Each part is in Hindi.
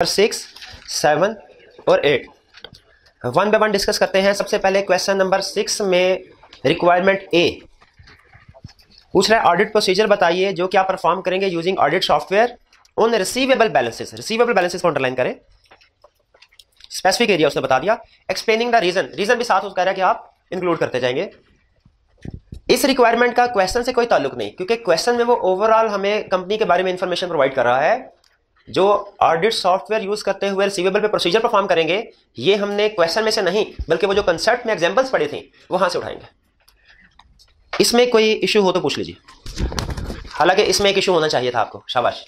6, 7 और 8 वन बाय वन डिस्कस करते हैं। सबसे पहले क्वेश्चन नंबर 6 में रिक्वायरमेंट ए पूछ रहा है, ऑडिट प्रोसीजर बताइए जो क्या परफॉर्म करेंगे using audit software on receivable balances. Receivable balances को अंडरलाइन करें। स्पेसिफिक एरिया उसने बता दिया। एक्सप्लेनिंग द रीजन, रीजन भी साथ कह रहा है कि आप इंक्लूड करते जाएंगे। इस रिक्वायरमेंट का क्वेश्चन से कोई ताल्लुक नहीं, क्योंकि क्वेश्चन में वो ओवरऑल हमें कंपनी के बारे में इंफॉर्मेशन प्रोवाइड कर रहा है। जो ऑडिट सॉफ्टवेयर यूज करते हुए रिसीवेबल पे प्रोसीजर परफॉर्म करेंगे, ये हमने क्वेश्चन में से नहीं बल्कि वो जो कंसेप्ट में एग्जांपल्स पढ़े थे वहां से उठाएंगे। इसमें कोई इशू हो तो पूछ लीजिए। हालांकि इसमें एक इशू होना चाहिए था आपको, शाबाश।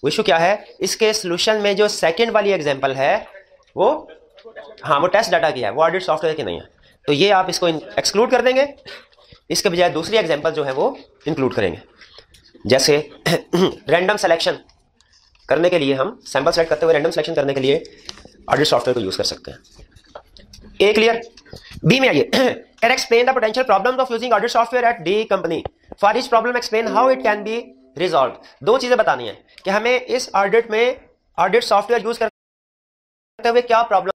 वो इशू क्या है? इसके सोल्यूशन में जो सेकंड वाली एग्जांपल है वो वो टेस्ट डाटा की है, वो ऑडिट सॉफ्टवेयर की नहीं है। तो ये आप इसको एक्सक्लूड कर देंगे, इसके बजाय दूसरी एग्जांपल जो है वो इंक्लूड करेंगे। जैसे रैंडम सिलेक्शन करने के लिए हम सैंपल सेलेक्ट करते हुए रैंडम सिलेक्शन करने के लिए ऑडिट सॉफ्टवेयर को यूज कर सकते हैं। ए क्लियर? बी में आइए। Can explain the potential problems of using audit software at the company. For each problem explain how it can be resolve. दो चीजें बतानी है कि हमें इस ऑडिट में ऑडिट सॉफ्टवेयर यूज करते हुए क्या प्रॉब्लम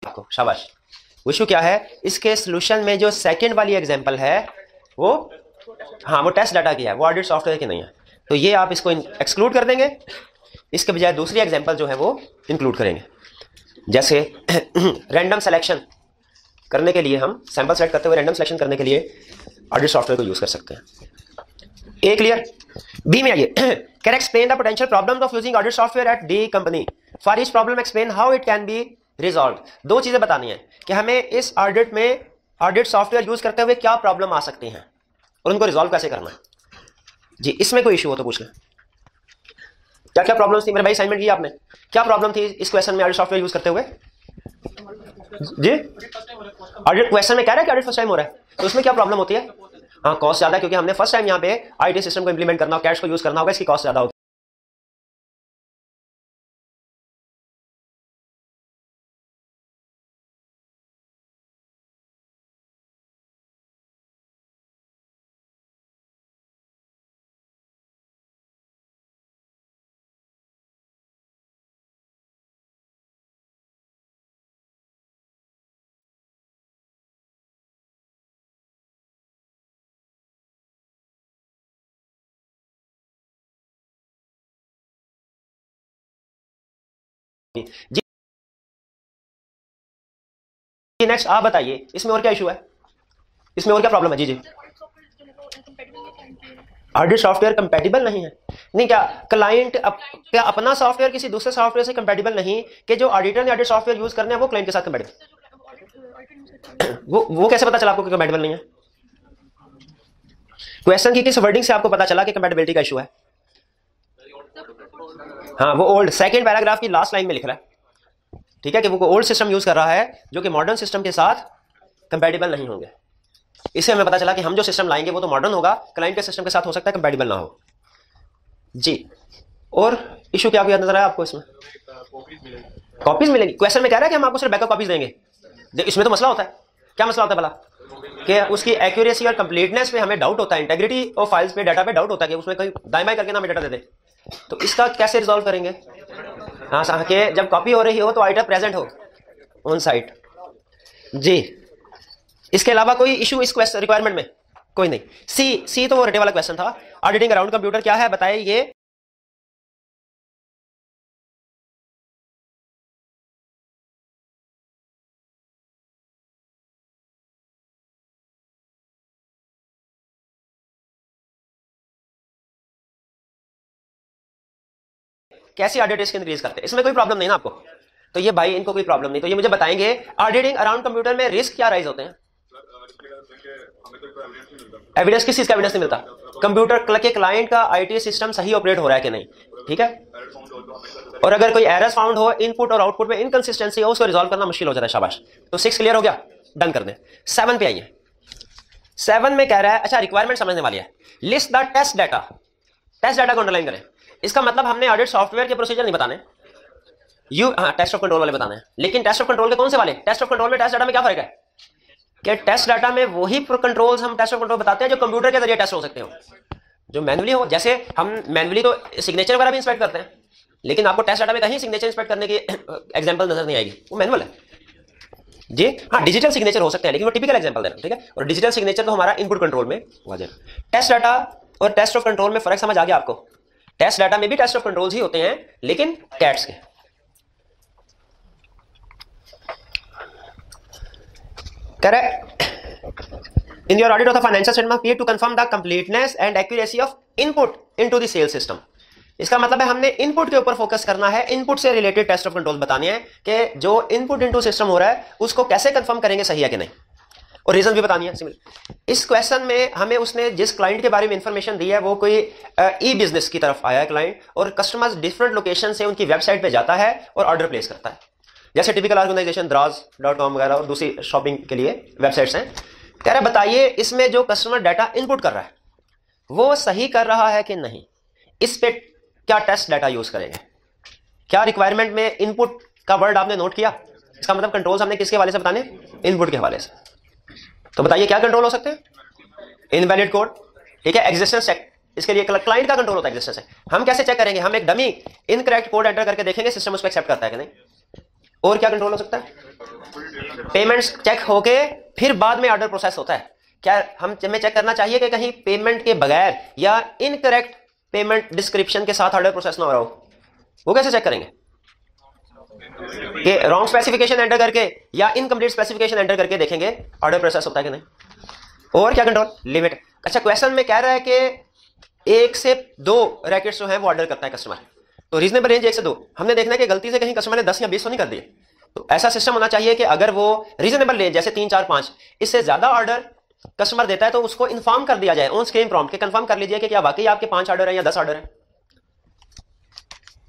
आपको, शाबाश। इशू क्या है? इसके सोल्यूशन में जो सेकंड वाली एग्जांपल है वो वो टेस्ट डाटा की है, वो ऑडिट सॉफ्टवेयर की नहीं है। तो ये आप इसको एक्सक्लूड कर देंगे, इसके बजाय दूसरी एग्जांपल जो है वो इंक्लूड करेंगे। जैसे रैंडम सिलेक्शन करने के लिए हम सैंपल सेलेक्ट करते हुए रैंडम सिलेक्शन करने के लिए ऑडिट सॉफ्टवेयर को यूज कर सकते हैं। ए क्लियर? बी में आइए। Can explain the potential problems of using audit software at the company. For each problem explain how it can be resolve. दो चीजें बतानी है कि हमें इस ऑडिट में ऑडिट सॉफ्टवेयर यूज करते हुए क्या प्रॉब्लम आ सकती हैं और उनको रिजॉल्व कैसे करना है। जी, इसमें कोई इशू हो तो पूछ लें। क्या क्या प्रॉब्लम्स थी मेरे भाई? असाइनमेंट की आपने? क्या प्रॉब्लम थी इस क्वेश्चन में ऑडिट सॉफ्टवेयर यूज करते हुए? जी, ऑडिट क्वेश्चन में कह रहा है कि ऑडिट फर्स्ट टाइम हो रहा है, तो उसमें क्या प्रॉब्लम होती है? कॉस्ट ज्यादा, क्योंकि हमने फर्स्ट टाइम यहाँ पे आईटी सिस्टम को इंप्लीमेंट करना, कैश को यूज करना होगा, इसकी कॉस्ट ज्यादा होगी। जी, नेक्स्ट आप बताइए, इसमें और क्या इशू है? इसमें और क्या प्रॉब्लम है? जी जी, ऑडिट सॉफ्टवेयर कंपैटिबल नहीं है। नहीं, क्या क्लाइंट क्या अपना सॉफ्टवेयर किसी दूसरे सॉफ्टवेयर से कंपैटिबल नहीं कि जो ऑडिटर ने ऑडिट सॉफ्टवेयर यूज करने हैं वो क्लाइंट के साथ कंपैटिबल? वो कैसे पता चला आपको कि कंपैटिबल नहीं है? क्वेश्चन की किस वर्डिंग से आपको पता चला कि कंपैटिबिलिटी का इशू है? हाँ, वो ओल्ड सेकंड पैराग्राफ की लास्ट लाइन में लिख रहा है, ठीक है, कि वो ओल्ड सिस्टम यूज कर रहा है जो कि मॉडर्न सिस्टम के साथ कंपैटिबल नहीं होंगे। इससे हमें पता चला कि हम जो सिस्टम लाएंगे वो तो मॉडर्न होगा, क्लाइंट के सिस्टम के साथ हो सकता है कंपैटिबल ना हो जी। और इशू क्या नजर आया आपको इसमें? कॉपीज मिलेंगी। क्वेश्चन में कह रहा है कि हम आपको सिर्फ बैकअप कॉपीज देंगे। इसमें तो मसला होता है। क्या मसला होता है भला? कि उसकी एक्यूरेसी और कंप्लीटनेस पे हमें डाउट होता है, इंटेग्रिटी ऑफ फाइल्स पे, डाटा पे डाउट होता है कि उसमें कहीं दाएं बाएं करके ना हमें डाटा दे दे। तो इसका कैसे रिजॉल्व करेंगे? हाँ, कि जब कॉपी हो रही हो तो आइटम प्रेजेंट हो ऑन साइट जी। इसके अलावा कोई इशू इस क्वेश्चन रिक्वायरमेंट में? कोई नहीं। सी तो वो रटे वाला क्वेश्चन था। ऑडिटिंग अराउंड कंप्यूटर क्या है बताइए? ये कैसी ऑडिट रिस्क इंक्रीज करते हैं? इसमें कोई प्रॉब्लम नहीं ना आपको? तो ये भाई इनको कोई प्रॉब्लम नहीं, तो ये मुझे बताएंगे ऑडिटिंग अराउंड कंप्यूटर में रिस्क क्या राइज होते हैं? एविडेंस किस चीज का एविडेंस नहीं मिलता? कंप्यूटर के क्लाइंट का आईटी सिस्टम सही ऑपरेट हो रहा है कि नहीं, ठीक है। और अगर कोई एरर्स फाउंड हो, इनपुट और आउटपुट में इनकंसिस्टेंसी हो, उसको रिजॉल्व करना मुश्किल हो जाता है। शाबाश। तो 6 क्लियर हो गया, डन कर दें। 7 पे आइए। 7 में कह रहा है, अच्छा रिक्वायरमेंट समझने वाली है। List the test data. Test data को अंडरलाइन करें। इसका मतलब हमने ऑडिट सॉफ्टवेयर के प्रोसीजर नहीं बताने, टेस्ट ऑफ कंट्रोल वाले बताने हैं। लेकिन टेस्ट ऑफ कंट्रोल के कौन से वाले? टेस्ट ऑफ कंट्रोल में टेस्ट डाटा में क्या फर्क है? कि टेस्ट डाटा में वही कंट्रोल्स हम टेस्ट ऑफ कंट्रोल बताते हैं जो कंप्यूटर के जरिए टेस्ट हो सकते हो, जो मैनुअली हो। जैसे हम मैनुअली तो सिग्नेचर वगैरह भी इंस्पेक्ट करते हैं, लेकिन आपको टेस्ट डाटा में कहीं सिग्नेचर इंस्पेक्ट करने की एग्जांपल नजर नहीं आएगी, वो मैनुअल है जी। हाँ, डिजिटल सिग्नेचर हो सकते हैं, लेकिन वो टिपिकल एग्जांपल दे रहा हूं, ठीक है। और डिजिटल सिग्नेचर तो हमारा इनपुट कंट्रोल में वाजिब। टेस्ट डाटा और टेस्ट ऑफ कंट्रोल में फर्क समझ आ गया आपको? टेस्ट डाटा में भी टेस्ट ऑफ कंट्रोल्स ही होते हैं, लेकिन कैट्स के। Correct. In your audit of the financial statement appear to confirm the completeness and accuracy of input into the sales system। इसका मतलब है हमने इनपुट के ऊपर फोकस करना है, इनपुट से रिलेटेड टेस्ट ऑफ कंट्रोल बताने हैं कि जो इनपुट इनटू सिस्टम हो रहा है उसको कैसे कंफर्म करेंगे सही है कि नहीं, और रीजन भी बतानी है। इस क्वेश्चन में हमें उसने जिस क्लाइंट के बारे में इंफॉर्मेशन दी है वो कोई ई बिजनेस की तरफ आया है क्लाइंट, और कस्टमर्स डिफरेंट लोकेशन से उनकी वेबसाइट पे जाता है और ऑर्डर प्लेस करता है, जैसे टिपिकल ऑर्गेनाइजेशन Draws.com वगैरह और दूसरी शॉपिंग के लिए वेबसाइट्स हैं। कह रहा बताइए इसमें जो कस्टमर डाटा इनपुट कर रहा है वो सही कर रहा है कि नहीं, इस पे क्या टेस्ट डाटा यूज करेंगे। क्या रिक्वायरमेंट में इनपुट का वर्ड आपने नोट किया? इसका मतलब कंट्रोल्स हमने किसके हवाले से बताने? इनपुट के हवाले से। तो बताइए क्या कंट्रोल हो सकते हैं? इनवैलिड कोड, ठीक है। एग्जिस्टेंस चेक, इसके लिए क्लाइंट का कंट्रोल होता है एग्जिस्टेंस चेक। हम कैसे चेक करेंगे? हम एक डमी इनकरेक्ट कोड एंटर करके देखेंगे सिस्टम उसको एक्सेप्ट करता है कि नहीं। और क्या कंट्रोल हो सकता है? पेमेंट्स चेक होके फिर बाद में ऑर्डर प्रोसेस होता है। क्या हमें चेक करना चाहिए कि कहीं पेमेंट के बगैर या इनकरेक्ट पेमेंट डिस्क्रिप्शन के साथ ऑर्डर प्रोसेस ना हो रहा हो? वो कैसे चेक करेंगे? कि रॉन्ग स्पेसिफिकेशन एंटर करके या इनकम्प्लीट स्पेसिफिकेशन एंटर करके देखेंगे ऑर्डर प्रोसेस होता है कि नहीं। और क्या कंट्रोल? लिमिट। अच्छा, क्वेश्चन में कह रहा है कि 1 से 2 रैकेट्स जो है वो ऑर्डर करता है कस्टमर, तो रीजनेबल रेंज 1 से 2। हमने देखना है कि गलती से कहीं कस्टमर ने 10 या 20 तो नहीं कर दिए। तो ऐसा सिस्टम होना चाहिए कि अगर वो रीजनेबल रेंज जैसे 3, 4, 5 इससे ज्यादा ऑर्डर कस्टमर देता है तो उसको इन्फॉर्म कर दिया जाए ऑन स्क्रीन प्रॉम्प्ट के, कंफर्म कर लीजिए कि क्या वाकई आपके 5 ऑर्डर है या 10 ऑर्डर है।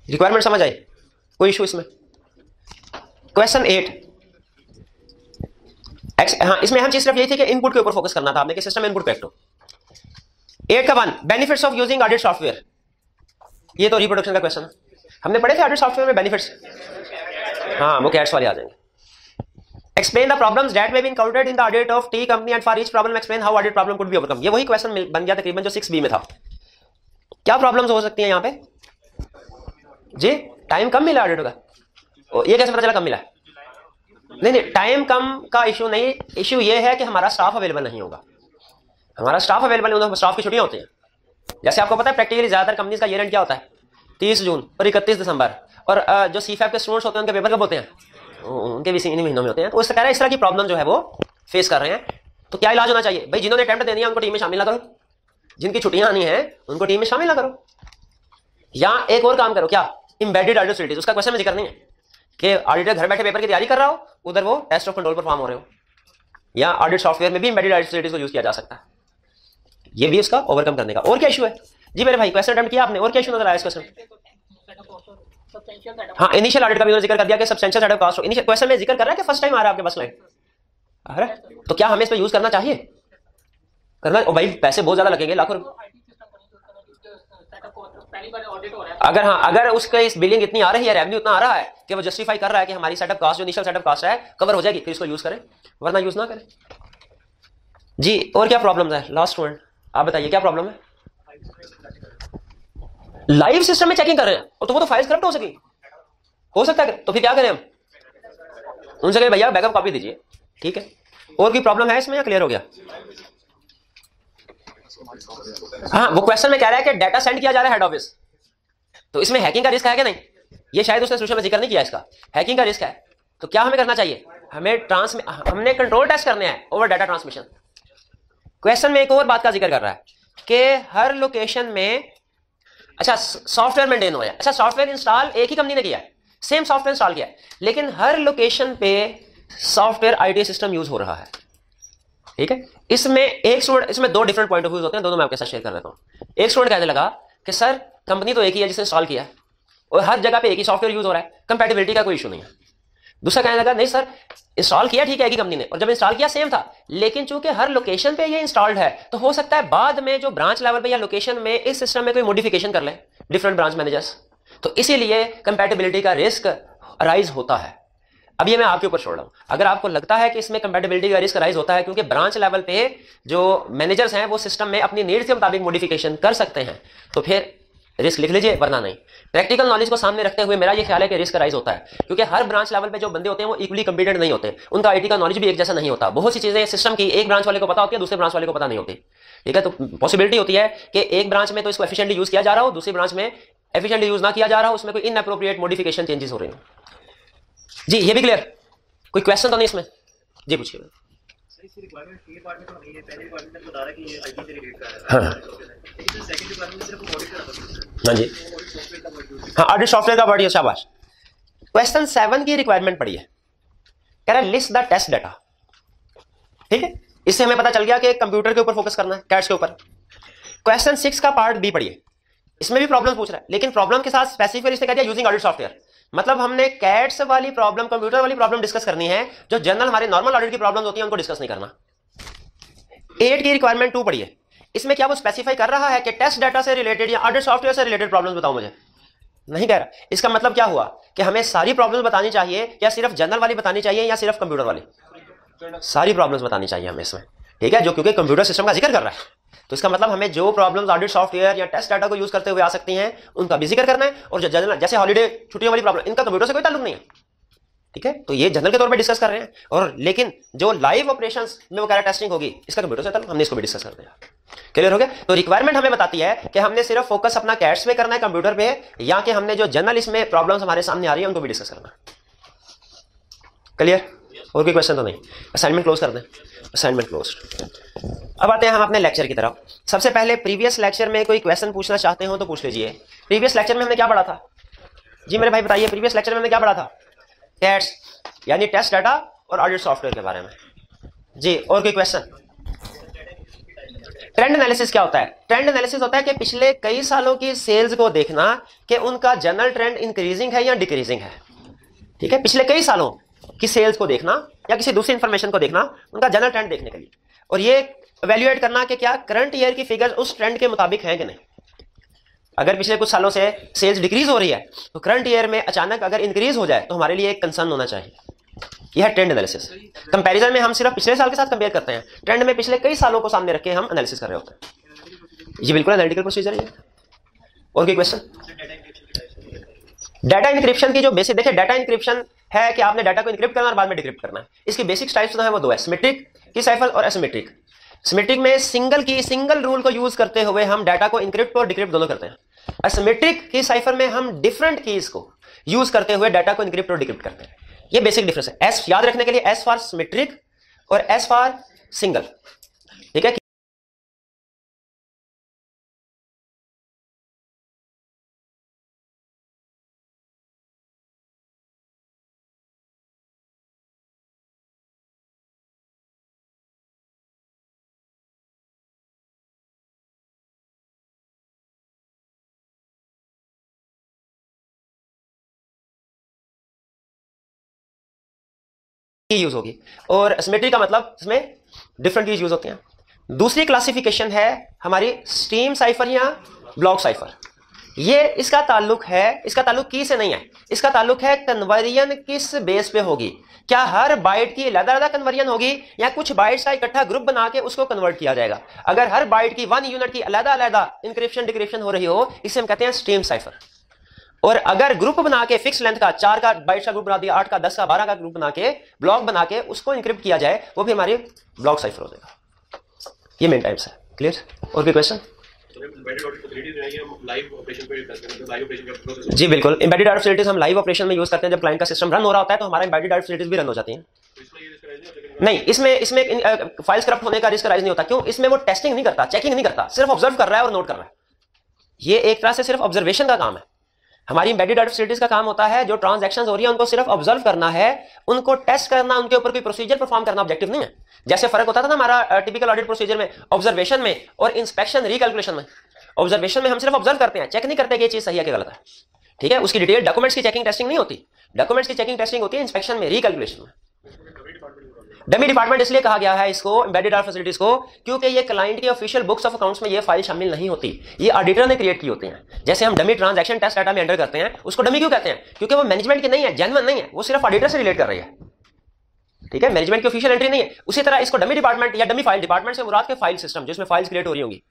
रिक्वायरमेंट समझ आई? कोई इशू इसमें? क्वेश्चन 8। हाँ, इसमें हम चीज सिर्फ यही थी कि इनपुट के ऊपर फोकस करना था आपने कि सिस्टम इनपुट करेक्ट हो। 8 का 1 benefits of using audit software. ये तो रिप्रोडक्शन का क्वेश्चन है, हमने पढ़े थे ऑडिट सॉफ्टवेयर में बेनिफिट्स। हाँ, वो कैट्स वाले आ जाएंगे। Explain the problems that may be encountered in the audit of T company and for each problem explain how audit problem could be overcome. ये वही क्वेश्चन बन गया तकरीबन जो 6B में था। क्या प्रॉब्लम्स हो सकती हैं यहाँ पे जी? टाइम कम मिला ऑडिट का, ये कैसे पता चला कम मिला? नहीं, टाइम कम का इशू नहीं, इशू ये है कि हमारा स्टाफ अवेलेबल नहीं होगा। हमारा स्टाफ अवेलेबल नहीं होगा, स्टाफ की छुट्टियां होती हैं। जैसे आपको पता है प्रैक्टिकली ज्यादातर कंपनीज का ईयर एंड क्या होता है? 30 जून और 31 दिसंबर। और जो CFAP के स्टूडेंट्स होते हैं उनके पेपर कब होते हैं? उनके भी इन्हीं महीनों में होते हैं। तो उससे कह रहा है इस तरह की प्रॉब्लम जो है वो फेस कर रहे हैं। तो क्या इलाज होना चाहिए भाई? जिन्होंने अटेम्प्ट देनी है उनको टीम में शामिल ना करो, जिनकी छुट्टियां आनी है उनको टीम में शामिल ना करो। या एक और काम करो, क्या? Embedded audit facilities. उसका क्वेश्चन में जिक्र नहीं है कि ऑडिटर घर बैठे पेपर की तैयारी कर रहा हो, उधर वो टेस्ट ऑफ कंट्रोल परफॉर्म हो रहे हो। या ऑडिट सॉफ्टवेयर में भी एम्बेडेड आइडेंटिटीज को यूज किया जा सकता है। ये भी उसका ओवरकम करने का। और क्या इशू है जी मेरे भाई? क्वेश्चन अटेम्प्ट किया आपने, और क्या इशू नजर आया इस क्वेश्चन? हाँ, इनिशियल ऑडिट का भी जिक्र कर दिया कि substantial setup cost. Initial question में जिक्र कर रहा है कि फर्स्ट टाइम आ रहा है आपके पास लाइन? अरे तो क्या हमें इस पर यूज करना चाहिए? करना? ओ भाई पैसे बहुत ज्यादा लगेंगे, लाखों रुपए। अगर हाँ, अगर उसका इस बिलिंग इतनी आ रही है, रेवेन्यू इतना आ रहा है कि वो जस्टिफाई कर रहा है कि हमारी सेटअप कॉस्ट, जो इनिशियल सेटअप कॉस्ट है, कवर हो जाएगी, फिर इसको यूज करें, वरना यूज ना करें जी। और क्या प्रॉब्लम है? लास्ट वन आप बताइए, क्या प्रॉब्लम है? लाइव सिस्टम में चेकिंग कर रहे हैं, तो वो तो फाइल्स करप्ट हो सकता है, तो फिर क्या करें हम? उनसे कहें भैया बैकअप कॉपी दीजिए, ठीक है। और कोई प्रॉब्लम है इसमें या क्लियर हो गया? हाँ, वो क्वेश्चन में कह रहा है कि डाटा सेंड किया जा रहा है हेड ऑफिस, तो इसमें हैकिंग का रिस्क है कि नहीं? ये शायद उसने सोल्यूशन में जिक्र नहीं किया, इसका हैकिंग का रिस्क है। तो क्या हमें करना चाहिए? हमने कंट्रोल टेस्ट करने हैं ओवर डाटा ट्रांसमिशन। क्वेश्चन में एक और बात का जिक्र कर रहा है कि हर लोकेशन में, अच्छा सॉफ्टवेयर मेंटेन हो रहा है, अच्छा सॉफ्टवेयर इंस्टॉल एक ही कंपनी ने किया है, सेम सॉफ्टवेयर इंस्टॉल किया है, लेकिन हर लोकेशन पे सॉफ्टवेयर आईटी सिस्टम यूज हो रहा है, ठीक है। इसमें दो डिफरेंट पॉइंट ऑफ व्यूज होते हैं, दोनों मैं आपके साथ शेयर कर देता हूं। एक स्टूडेंट कहने लगा कि सर कंपनी तो एक ही है जिसने इंस्टॉल किया है और हर जगह पे एक ही सॉफ्टवेयर यूज हो रहा है, कंपैटिबिलिटी का कोई इशू नहीं है। दूसरा कहने लगा नहीं सर, इंस्टॉल किया ठीक है एक ही कंपनी ने, और जब इंस्टॉल किया सेम था, लेकिन चूंकि हर लोकेशन पे ये इंस्टॉल्ड है, तो हो सकता है बाद में जो ब्रांच लेवल पे या लोकेशन में इस सिस्टम में कोई मॉडिफिकेशन कर ले डिफरेंट ब्रांच मैनेजर्स, तो इसीलिए कंपैटिबिलिटी का रिस्क अराइज होता है। अब ये मैं आपके ऊपर छोड़ रहा हूं, अगर आपको लगता है कि इसमें कंपैटिबिलिटी का रिस्क अराइज होता है क्योंकि ब्रांच लेवल पे जो मैनेजर्स हैं वो सिस्टम में अपनी नीड्स के मुताबिक मॉडिफिकेशन कर सकते हैं, तो फिर रिस्क लिख लीजिए, वरना नहीं। प्रैक्टिकल नॉलेज को सामने रखते हुए मेरा ये ख्याल है कि रिस्क राइज होता है, क्योंकि हर ब्रांच लेवल पे जो बंदे होते हैं वो इक्वली कम्पिटेंट नहीं होते, उनका आईटी का नॉलेज भी एक जैसा नहीं होता। बहुत सी चीजें सिस्टम की एक ब्रांच वाले को पता होती है, दूसरे ब्रांच वाले को पता नहीं होती, ठीक है। तो पॉसिबिलिटी होती है कि एक ब्रांच में तो इसको एफिशिएंटली यूज किया जा रहा हो, दूसरी ब्रांच में एफिशिएंटली यूज ना किया जा रहा हो, उसमें कोई इनअप्रोप्रिएट मॉडिफिकेशन चेंजेस हो रहे हो जी। ये भी क्लियर? कोई क्वेश्चन तो नहीं इसमें? जी पूछिए। हाँ हाँ जी, हाँ ऑडिट सॉफ्टवेयर का वर्ड है, शाबाश। क्वेश्चन 7 की रिक्वायरमेंट पड़ी है, कह रहा है लिस्ट द टेस्ट डाटा, ठीक है। इससे हमें पता चल गया कि कंप्यूटर के ऊपर फोकस करना है, कैट्स के ऊपर। क्वेश्चन 6 का पार्ट बी पढ़िए, इसमें भी प्रॉब्लम पूछ रहा है, लेकिन प्रॉब्लम के साथ स्पेसिफिक इसने कह दिया यूजिंग ऑडिट सॉफ्टवेयर। मतलब हमने कैट्स वाली प्रॉब्लम, कंप्यूटर वाली प्रॉब्लम डिस्कस करनी है, जो जनरल हमारे नॉर्मल ऑडिट की प्रॉब्लम होती है उनको डिस्कस नहीं करना। 8 की रिक्वायरमेंट 2 पढ़िए, इसमें क्या वो स्पेसिफाई कर रहा है कि टेस्ट डाटा से रिलेटेड या ऑडिट सॉफ्टवेयर से रिलेटेड प्रॉब्लम्स बताओ मुझे? नहीं कह रहा। इसका मतलब क्या हुआ कि हमें सारी प्रॉब्लम्स बतानी चाहिए या सिर्फ जनरल वाली बतानी चाहिए या सिर्फ कंप्यूटर वाली? सारी प्रॉब्लम्स बतानी चाहिए हमें इसमें, ठीक है, जो क्योंकि कंप्यूटर सिस्टम का जिक्र कर रहा है। तो इसका मतलब हमें जो प्रॉब्लम्स ऑडिट सॉफ्टवेयर या टेस्ट डाटा को यूज करते हुए आ सकती हैं उनका भी जिक्र करना है, और जो जनरल जैसे हॉलीडे छुट्टियों वाली प्रॉब्लम, इनका कंप्यूटर से कोई ताल्लुक नहीं है, ठीक है। तो ये जनरल के तौर पे डिस्कस कर रहे हैं, और लेकिन जो लाइव ऑपरेशंस में वो कह रहा टेस्टिंग होगी, इसका कंप्यूटर से ताल्लुक, हमने इसको भी डिस्कस कर दिया। क्लियर हो गया? तो रिक्वायरमेंट हमें बताती है कि हमने सिर्फ फोकस अपना कैट्स पे करना है, कंप्यूटर पे, या कि हमने जो जनरल इसमें प्रॉब्लम्स हमारे सामने आ रही है उनको भी डिस्कस करना है। क्लियर? और कोई क्वेश्चन तो नहीं? असाइनमेंट क्लोज कर दें। Assignment close. अब आते हैं हम अपने लेक्चर की तरफ। सबसे पहले प्रीवियस लेक्चर में कोई क्वेश्चन पूछना चाहते हो तो पूछ लीजिए। प्रीवियस लेक्चर में हमने क्या पढ़ा था जी मेरे भाई? बताइए, प्रीवियस लेक्चर में हमने क्या पढ़ा था? कैट्स यानी टेस्ट डाटा और ऑडिट सॉफ्टवेयर के बारे में जी। और कोई क्वेश्चन? ट्रेंड एनालिसिस क्या होता है? ट्रेंड एनालिसिस होता है कि पिछले कई सालों की सेल्स को देखना कि उनका जनरल ट्रेंड इंक्रीजिंग है या डिक्रीजिंग है, ठीक है। पिछले कई सालों की सेल्स को देखना या किसी दूसरी इंफॉर्मेशन को देखना, उनका जनरल ट्रेंड देखने के लिए, और ये इवैल्यूएट करना कि क्या करंट ईयर की फिगर्स उस ट्रेंड के मुताबिक हैं कि नहीं। अगर पिछले कुछ सालों से सेल्स डिक्रीज हो रही है तो करंट ईयर में अचानक अगर इंक्रीज हो जाए तो हमारे लिए एक कंसर्न होना चाहिए। यह है ट्रेंड एनालिसिस। कंपैरिजन में हम सिर्फ पिछले साल के साथ कंपेयर करते हैं, ट्रेंड में पिछले कई सालों को सामने रख के हम एनालिसिस कर रहे होते हैं। ये बिल्कुल एनालिटिकल प्रोसीजर है। और कोई क्वेश्चन? डाटा इंक्रिप्शन की जो बेसिक, देखिए डाटा इंक्रिप्शन है कि आपने डाटा को इंक्रिप्ट करना और बाद में डिक्रिप्ट करना है। इसकी बेसिक टाइप्स जो है वो दो है, सिमेट्रिक की साइफर और एसिमेट्रिक। सिमेट्रिक में सिंगल रूल को यूज करते हुए हम डाटा को इंक्रिप्ट और डिक्रिप्ट दोनों करते हैं। एसिमेट्रिक की साइफर में हम डिफरेंट कीज को यूज करते हुए डाटा को इंक्रिप्ट और डिक्रिप्ट करते हैं। ये बेसिक डिफरेंस है। एस याद रखने के लिए, एस फॉर सिमेट्रिक और एस फॉर सिंगल, ठीक है। की यूज होगी, और सिमेट्री का मतलब इसमें डिफरेंट कीज यूज होते हैं। दूसरी क्लासिफिकेशन है हमारी स्ट्रीम साइफर या ब्लॉक साइफर। ये इसका ताल्लुक की से नहीं है, इसका ताल्लुक है कन्वर्जन किस बेस पे होगी। क्या हर बाइट की अलग-अलग कन्वर्जन होगी या कुछ बाइट्स का इकट्ठा ग्रुप बना के उसको कन्वर्ट किया जाएगा। अगर हर बाइट की 1 यूनिट की अलग-अलग इंक्रिप्शन डिक्रिप्शन हो रही हो, इसे हम कहते हैं स्ट्रीम साइफर। और अगर ग्रुप बना के फिक्स लेंथ का 4 का बाइट्स का ग्रुप बना दिया, 8 का 10 का 12 का ग्रुप बना के ब्लॉक बना के उसको इंक्रिप्ट किया जाए, वो भी हमारी ब्लॉक साइफर हो जाएगा। ये मेन टाइप्स है। क्लियर? और भी क्वेश्चन? जी बिल्कुल, एम्बेडेड डाटा फैसिलिटीज हम लाइव ऑपरेशन में यूज करते हैं। जब क्लाइंट का सिस्टम रन हो रहा होता है तो हमारा एम्बेडेड डाटा फैसिलिटीज भी रन हो जाती हैं। नहीं, इसमें फाइल्स करप्ट होने का रिस्क राइज नहीं होता। क्यों? इसमें वो टेस्टिंग नहीं करता, चेकिंग नहीं करता, सिर्फ ऑब्जर्व कर रहा है और नोट कर रहा है। ये एक तरह से सिर्फ ऑब्जर्वेशन का काम है। हमारी एम्बेडेड डाटा फैसिलिटीज का काम होता है जो ट्रांजैक्शंस हो रही है उनको सिर्फ ऑब्जर्व करना है, उनको टेस्ट करना, उनके ऊपर कोई प्रोसीजर परफॉर्म करना ऑब्जेक्टिव नहीं है। जैसे फर्क होता था ना हमारा टिपिकल ऑडिट प्रोसीजर में, ऑब्जर्वेशन में और इंस्पेक्शन रिकैलकुलेशन में। ऑब्जर्वेशन में हम सिर्फ ऑब्जर्व करते हैं, चेक नहीं करते कि ये चीज सही है कि गलत है। ठीक है, उसकी डिटेल डॉक्यूमेंट्स की चेकिंग टेस्टिंग नहीं होती। डॉक्यूमेंट्स की चेकिंग टेस्टिंग होती है इंस्पेक्शन में, रिकैलकुलेशन में। डमी डिपार्टमेंट इसलिए कहा गया है इसको एम्बेडेड डाटा फैसिलिटीज को, क्योंकि ये क्लाइंट की ऑफिशियल बुक्स ऑफ अकाउंट्स में ये फाइल शामिल नहीं होती, ये ऑडिटर ने क्रिएट की होती हैं। जैसे हम डमी ट्रांजैक्शन टेस्ट डाटा में एंटर करते हैं, उसको डमी क्यों कहते हैं? क्योंकि वो मैनेजमेंट की नहीं है, जेन्युइन नहीं है, वो सिर्फ ऑडिटर से रिलेट कर रही है। ठीक है, मैनेजमेंट की ऑफिशियल एंट्री नहीं है। उसी तरह इसको डमी डिपार्टमेंट या डमी फाइल, डिपार्टमेंट से मुराद के फाइल सिस्टम जिसमें फाइल्स क्रिएट हो रही होंगी,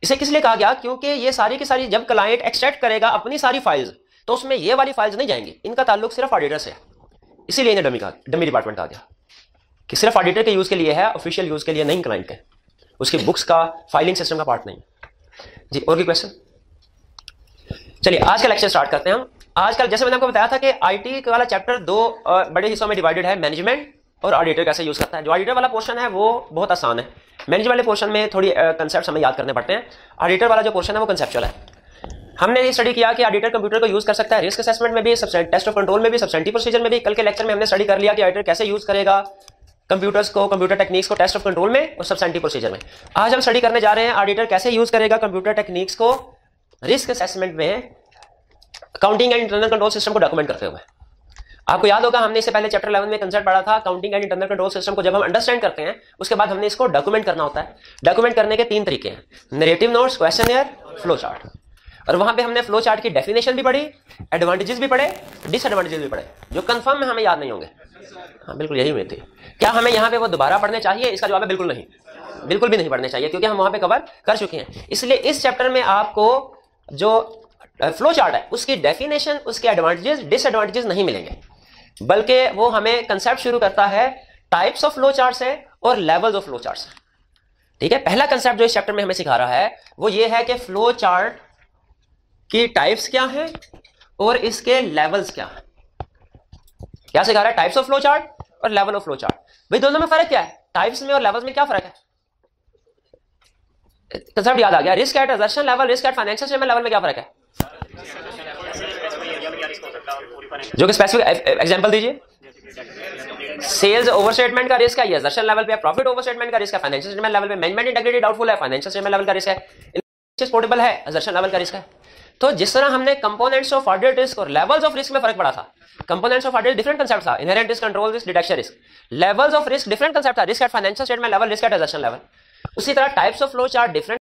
इसे किस लिए कहा गया? क्योंकि ये सारी की सारी जब क्लाइंट एक्सट्रैक्ट करेगा अपनी सारी फाइल्स, तो उसमें ये वाली फाइल्स नहीं जाएंगी, इनका ताल्लुक सिर्फ ऑडिटर से है। इसीलिए इन्हें डमी डिपार्टमेंट कहा गया कि सिर्फ ऑडिटर के यूज के लिए है, ऑफिशियल यूज के लिए नहीं, क्लाइंट के उसकी बुक्स का फाइलिंग सिस्टम का पार्ट नहीं। जी, और भी क्वेश्चन? चलिए आज का लेक्चर स्टार्ट करते हैं हम। आजकल जैसे मैंने आपको बताया था कि आईटी वाला चैप्टर 2 बड़े हिस्सों में डिवाइडेड है, मैनेजमेंट और ऑडिटर कैसे यूज करता है। जो ऑडिटर वाला पोर्शन है वो बहुत आसान है, मैनेजमेंट वाले पोर्शन में थोड़ी कंसेप्ट हमें याद करने पड़ते हैं। ऑडिटर वाला जो पोर्शन है वो कंसेप्चुअल है। हमने ये स्टडी किया कि ऑडिटर कंप्यूटर को यूज कर सकता है रिस्क असेसमेंट में भी, टेस्ट ऑफ कंट्रोल में भी, सब्सटेंटिव प्रोसीजर में भी। कल के लेक्चर में हमने स्टडी कर लिया कि ऑडिटर कैसे यूज करेगा कंप्यूटर्स को, कंप्यूटर टेक्निक्स को टेस्ट ऑफ कंट्रोल में और सब्सटेंटिव प्रोसीजर में। आज हम स्टडी करने जा रहे हैं ऑडिटर कैसे यूज करेगा कंप्यूटर टेक्निक्स को रिस्क असेसमेंट में, counting and internal control system को डॉक्यूमेंट करते हुए। आपको याद होगा हमने इससे पहले चैप्टर 11 में कंसेप्ट पढ़ा था, counting and internal control system को जब हम अंडरस्टैंड करते हैं उसके बाद हमने इसको डॉक्यूमेंट करना होता है। डॉक्यूमेंट करने के 3 तरीके हैं, नैरेटिव नोट्स, क्वेश्चनएयर, फ्लो चार्ट। और वहां पे हमने फ्लो चार्ट की डेफिनेशन भी पढ़ी, एडवांटेजेस भी पढ़े, डिसएडवांटेजेस भी पढ़े, जो कंफर्म में हमें याद नहीं होंगे। हाँ बिल्कुल यही उम्मीद थी। क्या हमें यहाँ पे वो दोबारा पढ़ने चाहिए? इसका जवाब है बिल्कुल नहीं, बिल्कुल भी नहीं पढ़ने चाहिए, क्योंकि हम वहां पे कवर कर चुके हैं। इसलिए इस चैप्टर में आपको जो फ्लो चार्ट है उसकी डेफिनेशन, उसके एडवांटेजेस डिसएडवांटेजेस नहीं मिलेंगे, बल्कि वो हमें कंसेप्ट शुरू करता है टाइप्स ऑफ फ्लो चार्ट से और लेवल्स ऑफ फ्लो चार्ट से। ठीक है, पहला कंसेप्ट जो इस चैप्टर में हमें सिखा रहा है वो ये है कि फ्लो चार्ट की टाइप्स क्या है और इसके लेवल्स क्या है। क्या सिखा रहा है? टाइप्स ऑफ फ्लो चार्ट और लेवल ऑफ फ्लो चार्ट। भाई दोनों में फर्क क्या है? टाइप्स में और लेवल्स में क्या फर्क है? कंसेप्ट याद आ गया। Risk at assertion level, risk at financial statement level में क्या फर्क है? जो कि स्पेसिफिक एग्जांपल दीजिए। सेल्स ओवरस्टेटमेंट का रिस्क है, ये असर्शन लेवल पे है। प्रॉफिट ओवरस्टेटमेंट का रिस्क है, फाइनेंशियल स्टेटमेंट लेवल पे। मैनेजमेंट इंटीग्रिटी डाउटफुल है, फाइनेंशियल स्टेटमेंट लेवल का रिस्क है। पोर्टेबल है, असर्शन लेवल का रिस्क है। तो जिस तरह हमने कंपोनेंट्स ऑफ ऑडिट रिस्क और लेवल्स ऑफ रिस्क में फर्क पड़ा था, components of audit different concept था, inherent risk, control risk, detection risk. Levels of risk different concept था, risk at financial statement level, risk at assertion level. उसी तरह types of flow chart different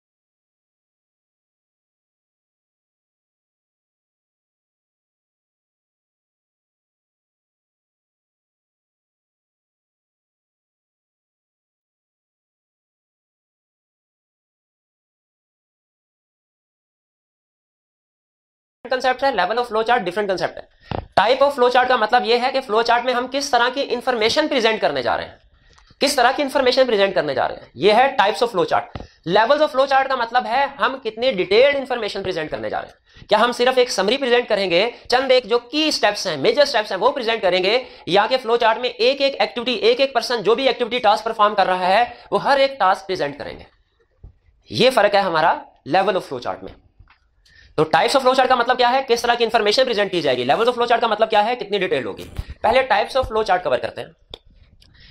concept है, level of flow chart different concept है। टाइप ऑफ फ्लो चार्ट का मतलब यह है कि फ्लो चार्ट में हम किस तरह की इंफॉर्मेशन प्रेजेंट करने जा रहे हैं, किस तरह की इंफॉर्मेशन प्रेजेंट करने जा रहे हैं, यह है types of flow chart. Levels of flow chart का मतलब है हम कितनी डिटेल्ड इंफॉर्मेशन प्रेजेंट करने जा रहे हैं। क्या हम सिर्फ एक समरी प्रेजेंट करेंगे, चंद एक जो की स्टेप्स हैं, मेजर स्टेप्स हैं वो प्रेजेंट करेंगे, या कि फ्लो चार्ट में एक एक एक्टिविटी, एक एक पर्सन जो भी एक्टिविटी टास्क परफॉर्म कर रहा है वो हर एक टास्क प्रेजेंट करेंगे। यह फर्क है हमारा लेवल ऑफ फ्लो चार्ट में। तो टाइप्स ऑफ फ्लो चार्ट का मतलब क्या है? किस तरह की इंफॉर्मेशन प्रेजेंट की जाएगी। लेवल्स ऑफ फ्लो चार्ट का मतलब क्या है? कितनी डिटेल होगी। पहले types of flow chart cover करते हैं।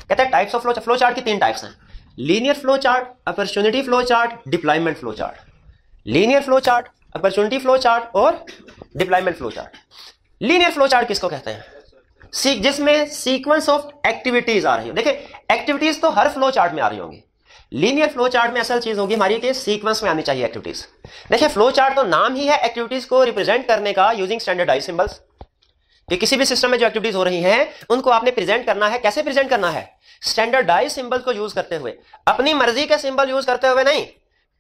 कहते हैं टाइप्स ऑफ फ्लो चार्ट की 3 टाइप्स हैं, linear flow chart, opportunity flow chart, deployment flow chart. Linear flow chart, opportunity flow chart और deployment flow chart. Linear flow chart किसको कहते हैं? जिसमें सीक्वेंस ऑफ एक्टिविटीज आ रही हो। देखिए एक्टिविटीज तो हर फ्लो चार्ट में आ रही होंगी, लीनियर फ्लो चार्ट में असल चीज होगी हमारी कि सीक्वेंस में आनी चाहिए एक्टिविटीज। देखिए फ्लो चार्ट तो नाम ही है एक्टिविटीज को रिप्रेजेंट करने का यूजिंग स्टैंडर्डाइज्ड सिंबल्स, कि किसी भी सिस्टम में जो एक्टिविटीज हो रही हैं उनको आपने प्रेजेंट करना है। कैसे प्रेजेंट करना है? स्टैंडर्डाइज्ड सिंबल को यूज करते हुए, अपनी मर्जी के सिंबल यूज करते हुए नहीं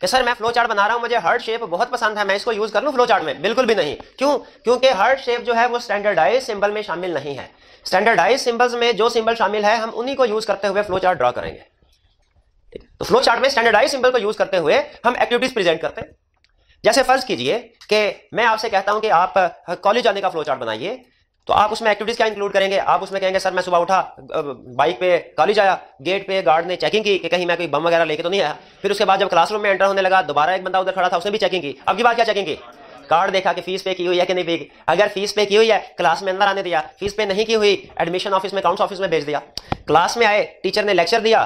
कि सर मैं फ्लो चार्ट बना रहा हूं, मुझे हार्ट शेप बहुत पसंद है, मैं इसको यूज कर लूं फ्लो चार्ट में। बिल्कुल भी नहीं। क्यों? क्योंकि हार्ट शेप जो है वो स्टैंडर्डाइज्ड सिंबल में शामिल नहीं है। स्टैंडर्डाइज्ड सिंबल्स में जो सिंबल शामिल है हम उन्हीं को यूज करते हुए फ्लो चार्ट ड्रॉ करेंगे। तो फ्लो चार्ट में स्टैंडर्डाइज्ड सिंबल को यूज करते हुए हम एक्टिविटीज प्रेजेंट करते हैं। जैसे फर्ज कीजिए कि मैं आपसे कहता हूं कि आप कॉलेज जाने का फ्लो चार्ट बनाइए, तो आप उसमें एक्टिविटीज क्या इंक्लूड करेंगे? आप उसमें कहेंगे सर मैं सुबह उठा, बाइक पे कॉलेज आया, गेट पे गार्ड ने चेकिंग की कि कहीं मैं कोई बम वगैरह लेके तो नहीं आया। फिर उसके बाद जब क्लासरूम में एंटर होने लगा दोबारा एक बंदा उधर खड़ा था, उसने भी चेकिंग की। अब की बात क्या चेकिंग की? कार्ड देखा कि फीस पे की हुई है कि नहीं पे। अगर फीस पे की हुई है क्लास में अंदर आने दिया, फीस पे नहीं की हुई एडमिशन ऑफिस में अकाउंट्स ऑफिस में भेज दिया। क्लास में आए, टीचर ने लेक्चर दिया,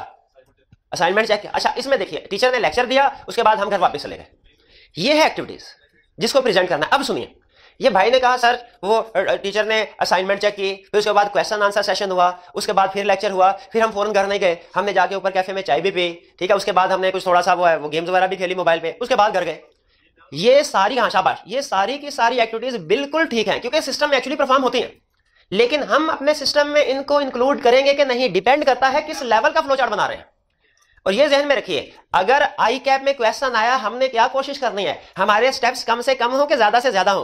असाइनमेंट चेक किया। अच्छा इसमें देखिए टीचर ने लेक्चर दिया, उसके बाद हम घर वापस चले गए। ये है एक्टिविटीज जिसको प्रेजेंट करना है। अब सुनिए, ये भाई ने कहा सर वो टीचर ने असाइनमेंट चेक की, फिर उसके बाद क्वेश्चन आंसर सेशन हुआ, उसके बाद फिर लेक्चर हुआ, फिर हम फौरन घर नहीं गए, हमने जाके ऊपर कैफे में चाय भी पी, ठीक है, उसके बाद हमने कुछ थोड़ा सा वो गेम्स वगैरह भी खेली मोबाइल पे, उसके बाद घर गए। ये सारी, हाँ शाबाश, ये सारी की सारी एक्टिविटीज बिल्कुल ठीक है क्योंकि सिस्टम में एक्चुअली परफॉर्म होती हैं, लेकिन हम अपने सिस्टम में इनको इंक्लूड करेंगे कि नहीं डिपेंड करता है किस लेवल का फ्लो चार्ट बना रहे हैं। और ये ध्यान में रखिए, अगर आई कैप में क्वेश्चन आया, हमने क्या कोशिश करनी है, हमारे स्टेप्स कम से कम हो कि ज्यादा से ज्यादा हो?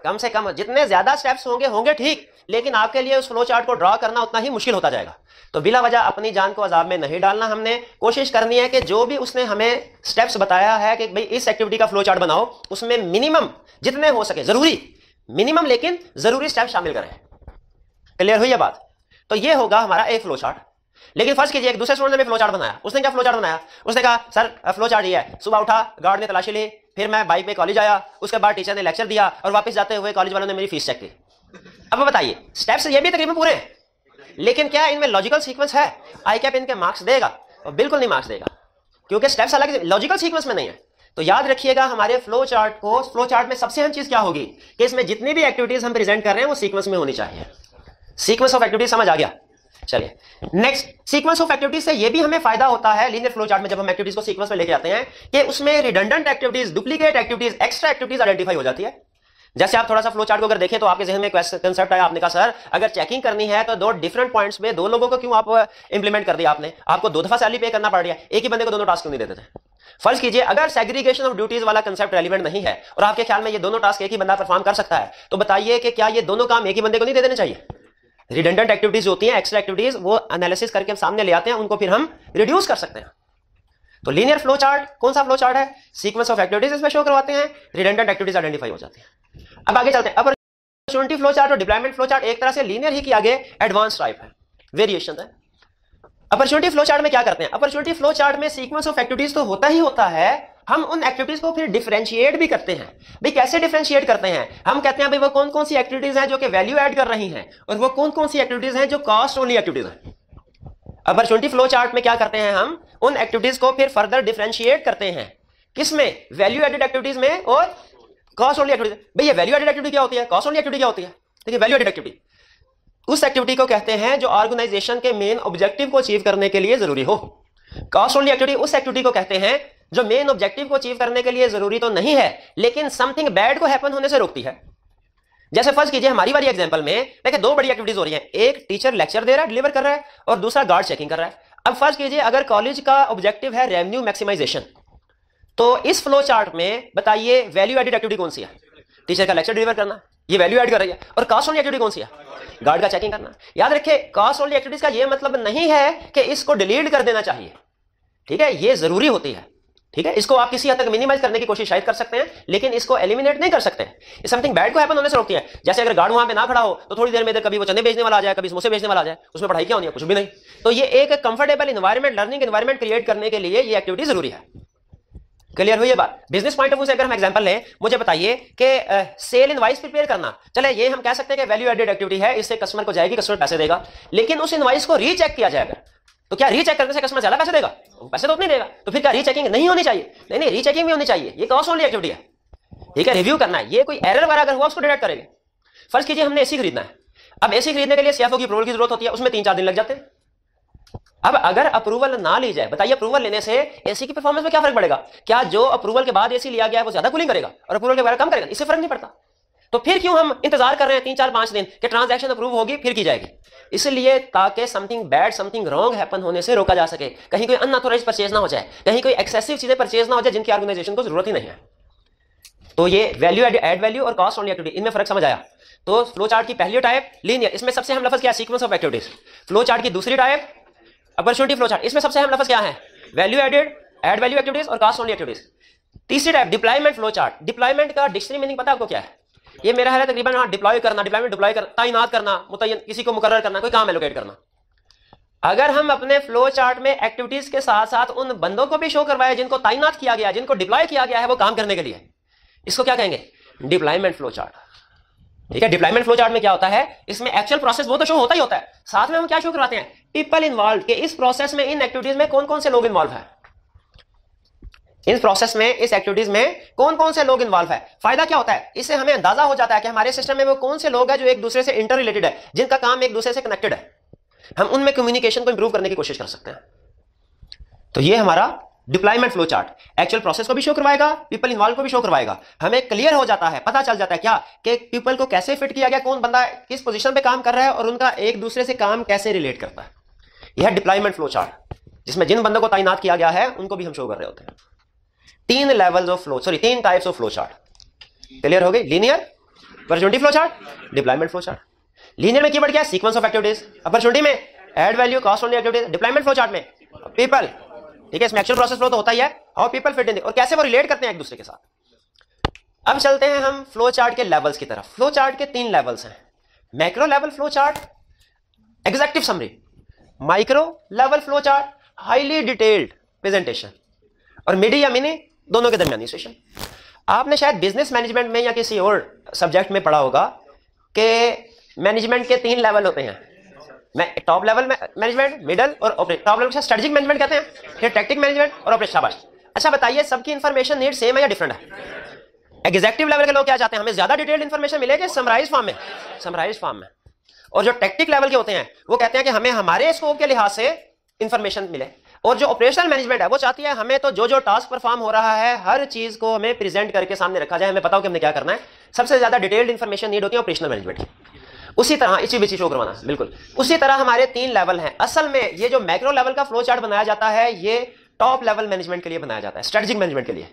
कम से कम। जितने ज्यादा स्टेप्स होंगे ठीक, लेकिन आपके लिए उस फ्लो चार्ट को ड्रॉ करना उतना ही मुश्किल होता जाएगा। तो बिला वजह अपनी जान को अजाब में नहीं डालना, हमने कोशिश करनी है कि जो भी उसने हमें स्टेप्स बताया है कि भाई इस एक्टिविटी का फ्लो चार्ट बनाओ, उसमें मिनिमम जितने हो सके, जरूरी मिनिमम लेकिन जरूरी स्टेप शामिल करें। क्लियर हुई है बात? तो ये होगा हमारा एक फ्लो चार्ट। लेकिन फर्स्ट कीजिए एक दूसरे स्टूडेंट ने फ्लो चार्ट बनाया, उसने क्या फ्लो चार्ट बनाया? उसने कहा सर फ्लो चार्ट ये है, सुबह उठा, गार्ड ने तलाशी ली, फिर मैं बाइक पे कॉलेज आया, उसके बाद टीचर ने लेक्चर दिया और वापस जाते हुए कॉलेज वालों ने मेरी फीस चेक की। अब बताइए स्टेप्स ये भी तकरीबन पूरे हैं, लेकिन क्या इनमें लॉजिकल सीक्वेंस है? आई कैप इनके मार्क्स देगा? और बिल्कुल नहीं मार्क्स देगा, क्योंकि स्टेप्स अलग लॉजिकल सीक्वेंस में नहीं है। तो याद रखिएगा हमारे फ्लो चार्ट में सबसे अहम चीज क्या होगी कि इसमें जितनी भी एक्टिविटीज हम प्रेजेंट कर रहे हैं वो सीक्वेंस में होनी चाहिए। सीक्वेंस ऑफ एक्टिविटीज समझ आ गया? चलिए नेक्स्ट, सीक्वेंस ऑफ एक्टिविटीज से ये भी हमें फायदा होता है लीनियर फ्लो चार्ट में, जब हम एक्टिविटीज को सीक्वेंस में लेके आते हैं कि उसमें redundant activities, duplicate activities, extra activities identify हो जाती है। जैसे आप थोड़ा सा फ्लो चार्ट को अगर देखें तो आपके जहन में कंसेप्ट आया, आपने कहा सर अगर चेकिंग करनी है तो दो डिफरेंट पॉइंट्स में दो लोगों को क्यों आप इंप्लीमेंट कर दिया? आपने आपको दो दफा सैलरी पे करना पड़ रहा है, एक ही बंदे को दोनों टास्क क्यों नहीं देते थे? फर्ज कीजिए अगर सेग्रीगेशन ऑफ ड्यूटीज वाला कंसेप्ट रेलिवेंट नहीं है और आपके ख्याल में ये दोनों टास्क एक ही बंदा परफॉर्म कर सकता है, तो बताइए कि क्या ये दोनों काम एक ही बंदे को नहीं दे देने चाहिए? रिडंडेंट एक्टिविटीज होती हैं, एक्स्ट्रा एक्टिविटीज, वो एनालिसिस करके हम सामने ले आते हैं, उनको फिर हम रिड्यूस कर सकते हैं। तो लीनियर फ्लो चार्ट कौन सा फ्लो चार्ट है? सीक्वेंस ऑफ एक्टिविटीज इसमें शो करवाते हैं, रिडंडेंट एक्टिविटीज आइडेंटिफाई हो जाती हैं। अब आगे चलते हैं। अपॉर्चुनिटी फ्लो चार्ट और डिप्लॉयमेंट फ्लो चार्ट एक तरह से लीनियर ही की आगे एडवांस टाइप है, वेरिएशन है। अपॉर्चुनिटी फ्लो चार्ट में क्या करते हैं? अपॉर्चुनिटी फ्लो चार्ट में सीक्वेंस ऑफ एक्टिविटीज तो होता ही होता है, हम उन एक्टिविटीज को फिर डिफरेंशिएट भी करते हैं। भाई कैसे डिफरेंशिएट करते हैं? हम कहते हैं भाई वो कौन कौन सी एक्टिविटीज हैं जो कि वैल्यू ऐड कर रही हैं और वो कौन कौन सी एक्टिविटीज हैं जो कॉस्ट ओनली एक्टिविटीज हैं। अपॉर्चुनिटी फ्लो चार्ट में क्या करते हैं? हम उन एक्टिविटीज को फिर फर्दर डिफरेंशिएट करते हैं, किसमें? वैल्यू एडेड एक्टिविटीज में और कॉस्ट ओनली एक्टिविटीज। भाई ये वैल्यू एडेड एक्टिविटी क्या होती है, कॉस्ट ओनली एक्टिविटी क्या होती है? देखिए वैल्यू एडेड एक्टिविटी उस एक्टिविटी को कहते हैं जो ऑर्गेनाइजेशन के मेन ऑब्जेक्टिव को अचीव करने के लिए जरूरी हो। कॉस्ट ओनली एक्टिविटी उस एक्टिविटी को कहते हैं जो मेन ऑब्जेक्टिव को अचीव करने के लिए जरूरी तो नहीं है लेकिन समथिंग बैड को हैपन होने से रोकती है। जैसे फर्स्ट कीजिए हमारी वाली एग्जांपल में देखिए दो बड़ी एक्टिविटीज हो रही हैं, एक टीचर लेक्चर दे रहा है, डिलीवर कर रहा है, और दूसरा गार्ड चेकिंग कर रहा है। अब फर्स्ट कीजिए अगर कॉलेज का ऑब्जेक्टिव है रेवेन्यू मैक्सिमाइजेशन, तो इस फ्लो चार्ट में बताइए वैल्यू एडेड एक्टिविटी कौन सी है? टीचर का लेक्चर डिलीवर करना, ये वैल्यू ऐड कर रही है। और कॉस्ट ओनली एक्टिविटी कौन सी है? गार्ड का चेकिंग करना। याद रखिए कॉस्ट ओनली एक्टिविटीज का ये मतलब नहीं है कि इसको डिलीट कर देना चाहिए, ठीक है, ये जरूरी होती है, ठीक है, इसको आप किसी हद तक मिनिमाइज करने की कोशिश शायद कर सकते हैं लेकिन इसको एलिमिनेट नहीं कर सकते। ये समथिंग बैड को हैपन होने से रोकती है। जैसे अगर गार्ड वहां पे ना खड़ा हो तो थोड़ी देर में इधर कभी वो चने बेचने वाला आ जाए, कभी समोसे बेचने वाला आ जाए, उसमें पढ़ाई क्या होनी है? कुछ भी नहीं। तो ये एक comfortable environment, learning environment create करने के लिए ये एक्टिविटी जरूरी है। क्लियर हुई ये बात? बिजनेस पॉइंट ऑफ व्यू से अगर हम एग्जांपल लें, मुझे बताइए कि सेल इनवाइस प्रिपेयर करना, चले ये हम कह सकते हैं कि वैल्यू एडेड एक्टिविटी है, इससे कस्टमर को जाएगी, कस्टमर पैसे देगा, लेकिन उस इनवाइस को रीचेक किया जाएगा तो क्या रीचेक करने से कस्टमर ज्यादा पैसे देगा? पैसे तो उतने देगा। तो फिर क्या रीचेकिंग नहीं होनी चाहिए? नहीं, रीचेकिंग भी होनी चाहिए, ये कॉस्ट ओनली एक्टिविटी है, ठीक है, रिव्यू करना है, ये कोई एरर वगैरह अगर हुआ उसको डिटेक्ट करेंगे। फर्स्ट कीजिए हमने एसी खरीदना है, अब एसी खरीदने के लिए सीएफओ की अप्रूवल की जरूरत होती है, उसमें 3-4 दिन लग जाते हैं। अब अगर अप्रूवल ना ली जाए, बताइए अप्रूवल लेने से एसी की परफॉर्मेंस में क्या फर्क पड़ेगा? क्या जो अप्रूवल के बाद एसी लिया गया है वो ज्यादा कूलिंग करेगा और अप्रूवल के बाद कम करेगा? इससे फर्क नहीं पड़ता। तो फिर क्यों हम इंतजार कर रहे हैं 3-4-5 दिन कि ट्रांजैक्शन अप्रूव होगी फिर की जाएगी? इसलिए ताकि something bad, something wrong happen होने से रोका जा सके, कहीं कोई अनऑथोराइज्ड परचेज ना हो जाए, कहीं कोई एक्सेसिव चीजें परचेज ना हो जाए जिनकी ऑर्गेनाइजेशन को जरूरत ही नहीं है। तो ये वैल्यू एड वैल्यू और कॉस्ट ओनली एक्टिविटी, इनमें फर्क समझ आया? तो फ्लो चार्ट की पहली टाइप लीनियर, इसमें सबसे अहम लफ्ज क्या है? Sequence of activities. Flow chart की दूसरी टाइप अपॉर्चुनिटी फ्लो चार्ट, इसमें सबसे अहम लफ्ज क्या है? Value added, add value activities और कॉस्ट ओनली एक्टिविटीज। तीसरी type deployment flow chart. Deployment का डिक्शनरी मीनिंग पता है आपको क्या है? ये मेरा है तकरीबन हाँ, डिप्लॉय करना, डिप्लॉय करना, तैनात करना, मुतय्यन किसी को मुकर्रर करना, कोई काम एलोकेट करना। अगर हम अपने फ्लो चार्ट में एक्टिविटीज के साथ साथ उन बंदों को भी शो करवाए जिनको तैनात किया गया, जिनको डिप्लॉय किया गया है वो काम करने के लिए, इसको क्या कहेंगे? Deployment flow chart. ठीक है, डिप्लॉयमेंट फ्लो चार्ट में क्या होता है? इसमें एक्चुअल प्रोसेस वो तो शो होता ही होता है, साथ में हम क्या शो करवाते हैं? पीपल इन्वॉल्व, के इस प्रोसेस में, इन एक्टिविटीज में कौन कौन से लोग इन्वॉल्व है, इस प्रोसेस में, इस एक्टिविटीज में कौन कौन से लोग इन्वॉल्व है। फायदा क्या होता है? इससे हमें अंदाजा हो जाता है कि हमारे सिस्टम में वो कौन से लोग हैं जो एक दूसरे से इंटर रिलेटेड है, जिनका काम एक दूसरे से कनेक्टेड है। हम उनमें कम्युनिकेशन को इंप्रूव करने की कोशिश कर सकते हैं। तो ये हमारा deployment flow chart actual process को भी शो करवाएगा, पीपल इन्वॉल्व को भी शो करवाएगा। हमें क्लियर हो जाता है, पता चल जाता है क्या कि पीपल को कैसे फिट किया गया, कौन बंदा किस पोजीशन पे काम कर रहा है और उनका एक दूसरे से काम कैसे रिलेट करता है। यह डिप्लॉयमेंट फ्लो चार्ट, जिसमें जिन बंदों को तैनात किया गया है उनको भी हम शो कर रहे होते हैं। 3 levels of flow, sorry 3 types of flow chart clear हो गई? Linear, opportunity flow chart, deployment flow chart. Linear में कीवर्ड क्या है? Sequence of activities. अपॉर्चुनिटी में add value, cost only activities. Deployment flow chart में पीपल, ठीक है, इसमें एक्चुअल प्रोसेस फ्लो तो होता ही है, हाउ पीपल फिट इन और कैसे वो रिलेट करते हैं एक दूसरे के साथ। अब चलते हैं हम फ्लो चार्ट के लेवल्स की तरफ। फ्लो चार्ट के 3 लेवल्स हैं। Macro level flow chart, executive summary. Micro level flow chart, highly detailed presentation. और मिडी या मिनी, दोनों के दरमियानी सेशन। आपने शायद बिजनेस मैनेजमेंट में या किसी और सब्जेक्ट में पढ़ा होगा कि मैनेजमेंट के 3 लेवल होते हैं। टॉप लेवल मैनेजमेंट, मिडल और ऑपरेशन। टॉप लेवल को स्ट्रेटेजिक मैनेजमेंट कहते हैं, फिर टैक्टिक मैनेजमेंट और ऑपरेशन। शाबाश। अच्छा बताइए, सबकी इंफॉर्मेशन नीड सेम है या डिफरेंट है? एग्जेक्टिव लेवल के लोग क्या चाहते हैं? हमें ज्यादा डिटेल्ड इंफॉर्मेशन मिलेगी समराइज फॉर्म में, समराइज फॉर्म में। और जो टैक्टिक लेवल के होते हैं वो कहते हैं कि हमें हमारे स्कोप के लिहाज से इंफॉर्मेशन मिले। और जो ऑपरेशनल मैनेजमेंट है वो चाहती है हमें तो जो टास्क परफॉर्म हो रहा है हर चीज को हमें प्रेजेंट करके सामने रखा जाए, हमें पता हो कि हमने क्या करना है। सबसे ज्यादा डिटेल्ड इंफॉर्मेशन नीड होती है ऑपरेशनल मैनेजमेंट की। उसी तरह इसी बीच शो करवाना, बिल्कुल उसी तरह हमारे 3 लेवल हैं। असल में ये जो मैक्रो लेवल का फ्लो चार्ट बनाया जाता है ये टॉप लेवल मैनेजमेंट के लिए बनाया जाता है, स्ट्रेटेजिक मैनेजमेंट के लिए,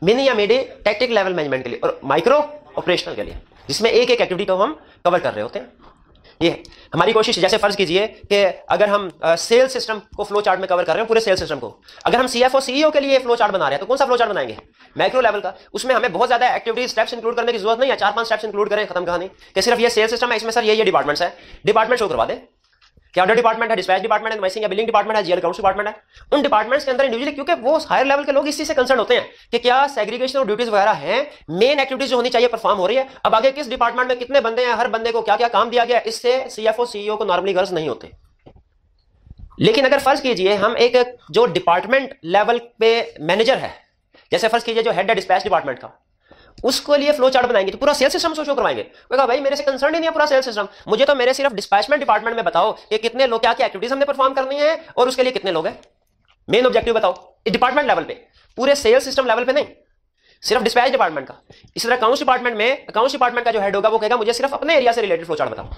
मिनी या मिडी टैक्टिक लेवल मैनेजमेंट के लिए, और माइक्रो ऑपरेशनल के लिए, जिसमें एक एक एक्टिविटी को हम कवर कर रहे होते हैं। ये हमारी कोशिश, जैसे फर्ज कीजिए कि अगर हम सेल्स सिस्टम को फ्लो चार्ट में कवर कर रहे हैं, पूरे सेल्स सिस्टम को, अगर हम सीएफओ सीईओ के लिए फ्लो चार्ट बना रहे हैं तो कौन सा फ्लो चार्ट बनाएंगे? मैक्रो लेवल का। उसमें हमें बहुत ज्यादा एक्टिविटी स्टेप्स इंक्लूड करने की जरूरत नहीं है, 4-5 स्टेप्स इंक्लूड करें, खत्म कहानी। कि सिर्फ ये सेल्स सिस्टम है, इसमें सर ये डिपार्टमेंट्स है, डिपार्टमेंट शो करवा दे। क्या ऑर्डर डिपार्टमेंट है, डिस्पैच डिपार्टमेंट है, इनवॉइसिंग या बिलिंग डिपार्टमेंट है, जीएल अकाउंट्स डिपार्टमेंट है। उन डिपार्टमेंट्स के अंदर इंडिविजुअली, क्योंकि वो हायर लेवल के लोग इस चीज से कंसर्न होते हैं कि क्या सेग्रीगेशन और ड्यूटीज वगैरह हैं, मेन एक्टिविटीज जो होनी चाहिए परफॉर्म हो रही है। अब आगे किस डिपार्टमेंट में कितने बंदे हैं, हर बंदे को क्या क्या काम दिया गया, इससे सीएफओ सीईओ को नॉर्मली गर्ज नहीं होते। लेकिन अगर फर्ज कीजिए हम एक जो डिपार्टमेंट लेवल पे मैनेजर है, जैसे फर्ज कीजिए जो हेड है डिस्पैच डिपार्टमेंट का, उसको लिए फ्लो चार्ट बनाएंगे तो पूरा सेल्स सिस्टम शो करवाएंगे। कहा भाई मेरे से कंसर्न ही नहीं है पूरा सेल्स सिस्टम, मुझे तो मेरे सिर्फ डिस्पैचमेंट डिपार्टमेंट में बताओ कि कितने लोग क्या क्या एक्टिविटीज हमने परफॉर्म करनी है और उसके लिए कितने लोग हैं, मेन ऑब्जेक्टिव बताओ इस डिपार्टमेंट लेवल पे, पूरे सेल्स सिस्टम लेवल पे नहीं, सिर्फ डिस्पैच डिपार्टमेंट का। इसी तरह अकाउंट्स डिपार्टमेंट में अकाउंट्स डिपार्टमेंट का जो हेड होगा वो कहेगा मुझे सिर्फ अपने एरिया से रिलेटेड फ्लो चार्ट बताओ।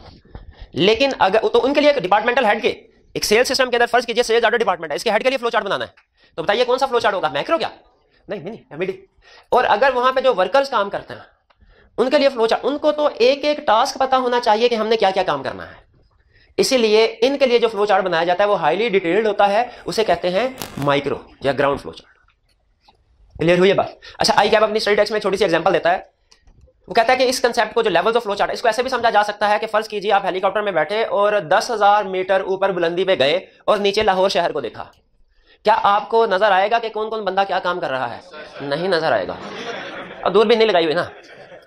लेकिन अगर तो उनके लिए डिपार्टमेंटल हेड के एक सेल्स सिस्टम के अंदर फर्ज कीजिए सेल्स ऑर्डर डिपार्टमेंट है, इसके हेड के लिए फ्लो चार्ट बनाना है, तो बताइए कौन सा फ्लो चार्ट होगा? मैक्रो क्या? नहीं, मिडी। और अगर वहां पे जो वर्कर्स काम करते हैं उनके लिए फ्लो चार्ट, उनको तो एक एक टास्क पता होना चाहिए कि हमने क्या क्या काम करना है। इसीलिए इनके लिए जो फ्लो चार्ट बनाया जाता है वो हाईली डिटेल्ड होता है, उसे कहते हैं माइक्रो या ग्राउंड फ्लो चार्ट। क्लियर हुई है बात? अच्छा, आई कैप अपनी स्टडी टेक्स्ट में छोटी सी एग्जांपल देता है। वो कहता है कि इस कंसेप्ट को जो लेवल्स ऑफ फ्लो चार्ट, इसको ऐसे भी समझा जा सकता है कि फर्ज कीजिए आप हेलीकॉप्टर में बैठे और 10,000 मीटर ऊपर बुलंदी पे गए और नीचे लाहौर शहर को देखा। क्या आपको नजर आएगा कि कौन कौन बंदा क्या काम कर रहा है? नहीं नजर आएगा। और दूर भी नहीं लगाई हुई ना,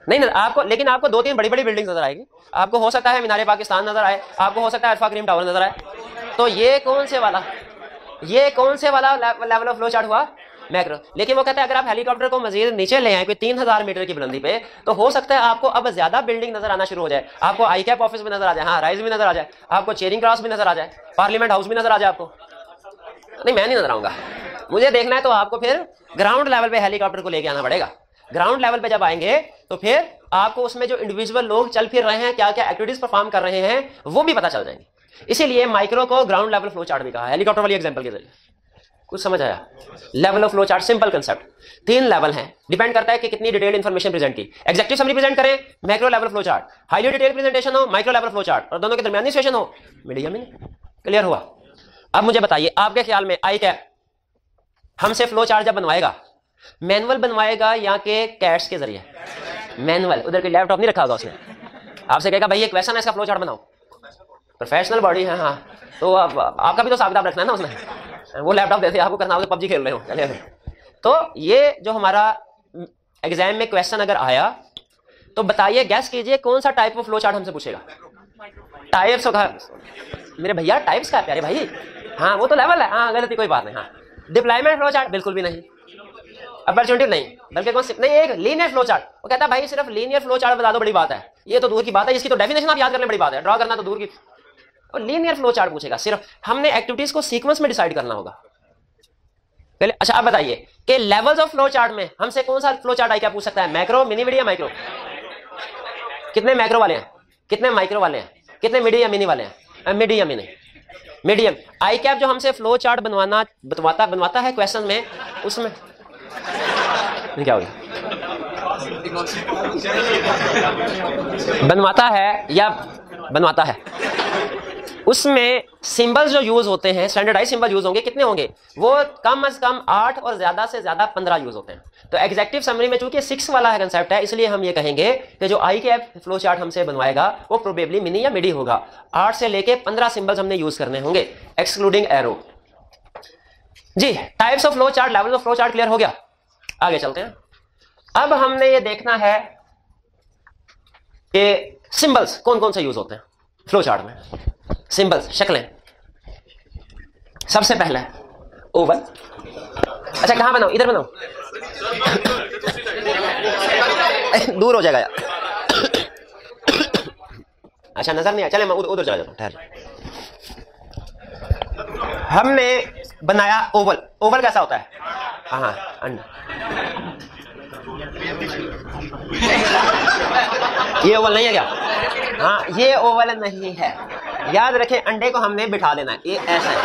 नहीं आपको, लेकिन आपको 2-3 बड़ी बड़ी बिल्डिंग नजर आएगी। आपको हो सकता है मीनारे पाकिस्तान नजर आए, आपको हो सकता है अल्फा क्रीम टावर नजर आए। तो ये कौन से वाला लेवल ऑफ फ्लो चार्ट हुआ? मैक्रो। लेकिन वो कहता है अगर आप हेलीकॉप्टर को मजीद नीचे ले आए कोई 3000 मीटर की बुलंदी पे, तो हो सकता है आपको अब ज्यादा बिल्डिंग नजर आना शुरू हो जाए, आपको आई कैप ऑफिस भी नजर आ जाए, हाँ राइज भी नजर आ जाए, आपको चेरिंग क्रॉस भी नजर आ जाए, पार्लियामेंट हाउस भी नजर आ जाए आपको। नहीं मैं नहीं नजर आऊंगा, मुझे देखना है तो आपको फिर ग्राउंड लेवल पे हेलीकॉप्टर को लेके आना पड़ेगा। ग्राउंड लेवल पे जब आएंगे तो फिर आपको उसमें जो इंडिविजुअल लोग चल फिर रहे हैं, क्या क्या एक्टिविटीज परफॉर्म कर रहे हैं, वो भी पता चल जाएंगे। इसीलिए माइक्रो को ग्राउंड लेवल फ्लो चार्ट भी कहा है, हेलीकॉप्टर वाली एग्जांपल के जरिए। कुछ समझ आया? Level of flow chart simple concept, 3 level हैं, डिपेंड करता है कि कितनी डिटेल्ड इंफॉर्मेशन प्रेजेंट की। एग्जेक्टिव समरी प्रेजेंट करें, macro level flow chart, highly detailed presentation हो, माइक्रो लेवल फ्लो चार्ट, और दोनों के दरमियानी सिचुएशन हो, मीडियम में। क्लियर हुआ? अब मुझे बताइए आपके ख्याल में आई कैप हमसे फ्लो चार्ट जब बनवाएगा, मैनुअल बनवाएगा या के कैट्स के जरिए? मैनुअल। उधर कोई लैपटॉप नहीं रखा होगा उसने, आपसे कहेगा भाई एक क्वेश्चन है इसका फ्लो चार्ट बनाओ। प्रोफेशनल बॉडी है, हाँ, तो आपका भी तो हिसाब किताब रखना है ना उसने, वो लैपटॉप देते आपको करना हो तो पबजी खेल रहे हो। तो ये जो हमारा एग्जाम में क्वेश्चन अगर आया तो बताइए, गैस कीजिए कौन सा टाइप ऑफ फ्लो चार्ट हमसे पूछेगा? टाइप्स होगा मेरे भैया, टाइप्स का प्यारे भाई, हाँ वो तो लेवल है, हाँ गलती कोई बात नहीं। हाँ डिप्लॉयमेंट फ्लो चार्ट बिल्कुल भी नहीं, अपॉर्चुनिटी नहीं, बल्कि कौन सी नहीं, एक लीनियर फ्लो चार्ट। वो कहता है भाई सिर्फ लीनियर फ्लो चार्ट बता दो, बड़ी बात है, ये तो दूर की बात है, इसकी तो डेफिनेशन आप याद करने बड़ी बात है, ड्रॉ करना तो दूर की। और लीनियर फ्लो चार्ट पूछेगा, सिर्फ हमने एक्टिविटीज को सीक्वेंस में डिसाइड करना होगा पहले। अच्छा आप बताइए कि लेवल्स ऑफ फ्लो चार्ट में हमसे कौन सा फ्लो चार्ट आई क्या पूछ सकता है? मैक्रो, मिनी, मिडी या माइक्रो? कितने मैक्रो वाले हैं, कितने माइक्रो वाले हैं, कितने मिडी या मिनी वाले हैं? मिडी या मिनी, मीडियम। आई कैप जो हमसे फ्लो चार्ट बनवाता है क्वेश्चन में, उसमें क्या हो गया? बनवाता है उसमें सिंबल्स जो यूज होते हैं, स्टैंडर्डाइज सिंबल यूज होंगे, कितने होंगे? वो कम से कम 8 और ज्यादा से ज्यादा 15 यूज होते हैं। तो एग्जेक्टिव समरी में चूंकि 6 वाला है कंसेप्ट है, इसलिए हम ये कहेंगे कि जो आई कैप फ्लो चार्ट हमसे बनवाएगा वो प्रोबेबली मिनी या मिडी होगा। 8 से लेके 15 सिंबल्स हमने यूज करने होंगे, एक्सक्लूडिंग एरो। जी types of flow chart, level of flow chart clear हो गया? आगे चलते हैं। अब हमने ये देखना है कि सिंबल्स कौन कौन से यूज होते हैं फ्लो चार्ट में। सिंबल्स, शक्लें। सबसे पहला ओवल। अच्छा कहां बनाऊं? इधर बनाऊं? दूर हो जाएगा यार। अच्छा नजर नहीं आया, चले मैं उधर चला जाता हूं, ठहर। हमने बनाया ओवल। ओवल कैसा होता है? हाँ अंडा। ये ओवल नहीं है क्या? हाँ ये ओवल नहीं है, याद रखें अंडे को हमने बिठा देना है, ये ऐसा है,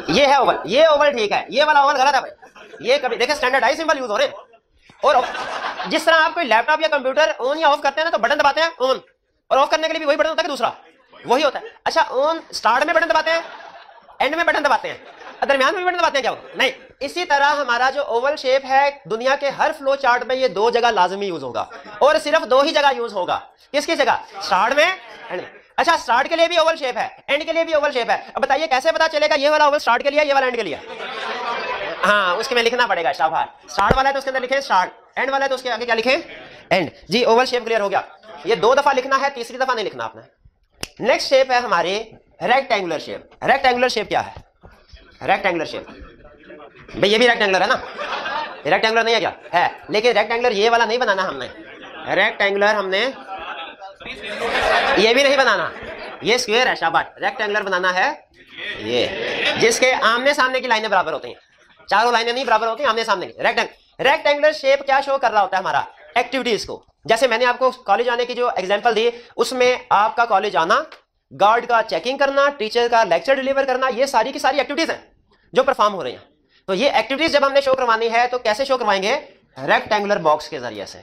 ये है ओवल, ये ओवल ठीक है, ये वाला ओवल गलत है भाई। ये कभी देखे स्टैंडर्डाइज सिंबल यूज हो रहे हैं, और जिस तरह आप कोई लैपटॉप या कंप्यूटर ऑन या ऑफ करते हैं ना, तो बटन दबाते हैं ऑन, और ऑफ करने के लिए भी वही बटन होता है कि दूसरा वही होता है। अच्छा ऑन स्टार्ट में बटन दबाते हैं, एंड में बटन दबाते हैं, दरमियान में भी बटन दबाते हैं क्या? नहीं। इसी तरह हमारा जो ओवल शेप है, दुनिया के हर फ्लो चार्ट में ये 2 जगह लाजमी यूज होगा, और सिर्फ 2 ही जगह यूज होगा। किसकी जगह? स्टार्ट में, एंड में। अच्छा स्टार्ट के लिए भी ओवल शेप है, एंड के लिए भी ओवल शेप है। अब बताइए कैसे पता चलेगा ये वाला ओवल स्टार्ट के लिए, ये वाला एंड के लिए? हाँ उसके में लिखना पड़ेगा, शाबाश। स्टार्ट वाला है तो उसके अंदर लिखे स्टार्ट, एंड वाला है तो उसके आगे क्या लिखे? एंड। जी ओवल शेप क्लियर हो गया। ये 2 दफा लिखना है, तीसरी दफा नहीं लिखना आपने। नेक्स्ट शेप है हमारे रेक्टेंगुलर शेप। रेक्टेंगुलर शेप क्या है? रेक्टेंगुलर शेप भाई ये भी रेक्टेंगुलर है ना, रेक्टेंगुलर नहीं है क्या? है, लेकिन रेक्टेंगुलर ये वाला नहीं बनाना हमने। रेक्टेंगुलर हमने ये भी नहीं बनाना, ये स्क्वायर है, शाबाश। रेक्टेंगुलर बनाना है ये, जिसके आमने सामने की लाइनें बराबर होती हैं, चारों लाइनें नहीं बराबर होती, आमने सामने की। रेक्टेंगुलर शेप क्या शो कर रहा होता है? हमारा एक्टिविटीज को। जैसे मैंने आपको कॉलेज आने की जो एग्जांपल दी, उसमें आपका कॉलेज आना, गार्ड का चेकिंग करना, टीचर का लेक्चर डिलीवर करना, ये सारी की सारी एक्टिविटीज हैं जो परफॉर्म हो रही हैं। तो ये एक्टिविटीज जब हमने शो करवानी है तो कैसे शो करवाएंगे? रेक्टेंगुलर बॉक्स के जरिए से।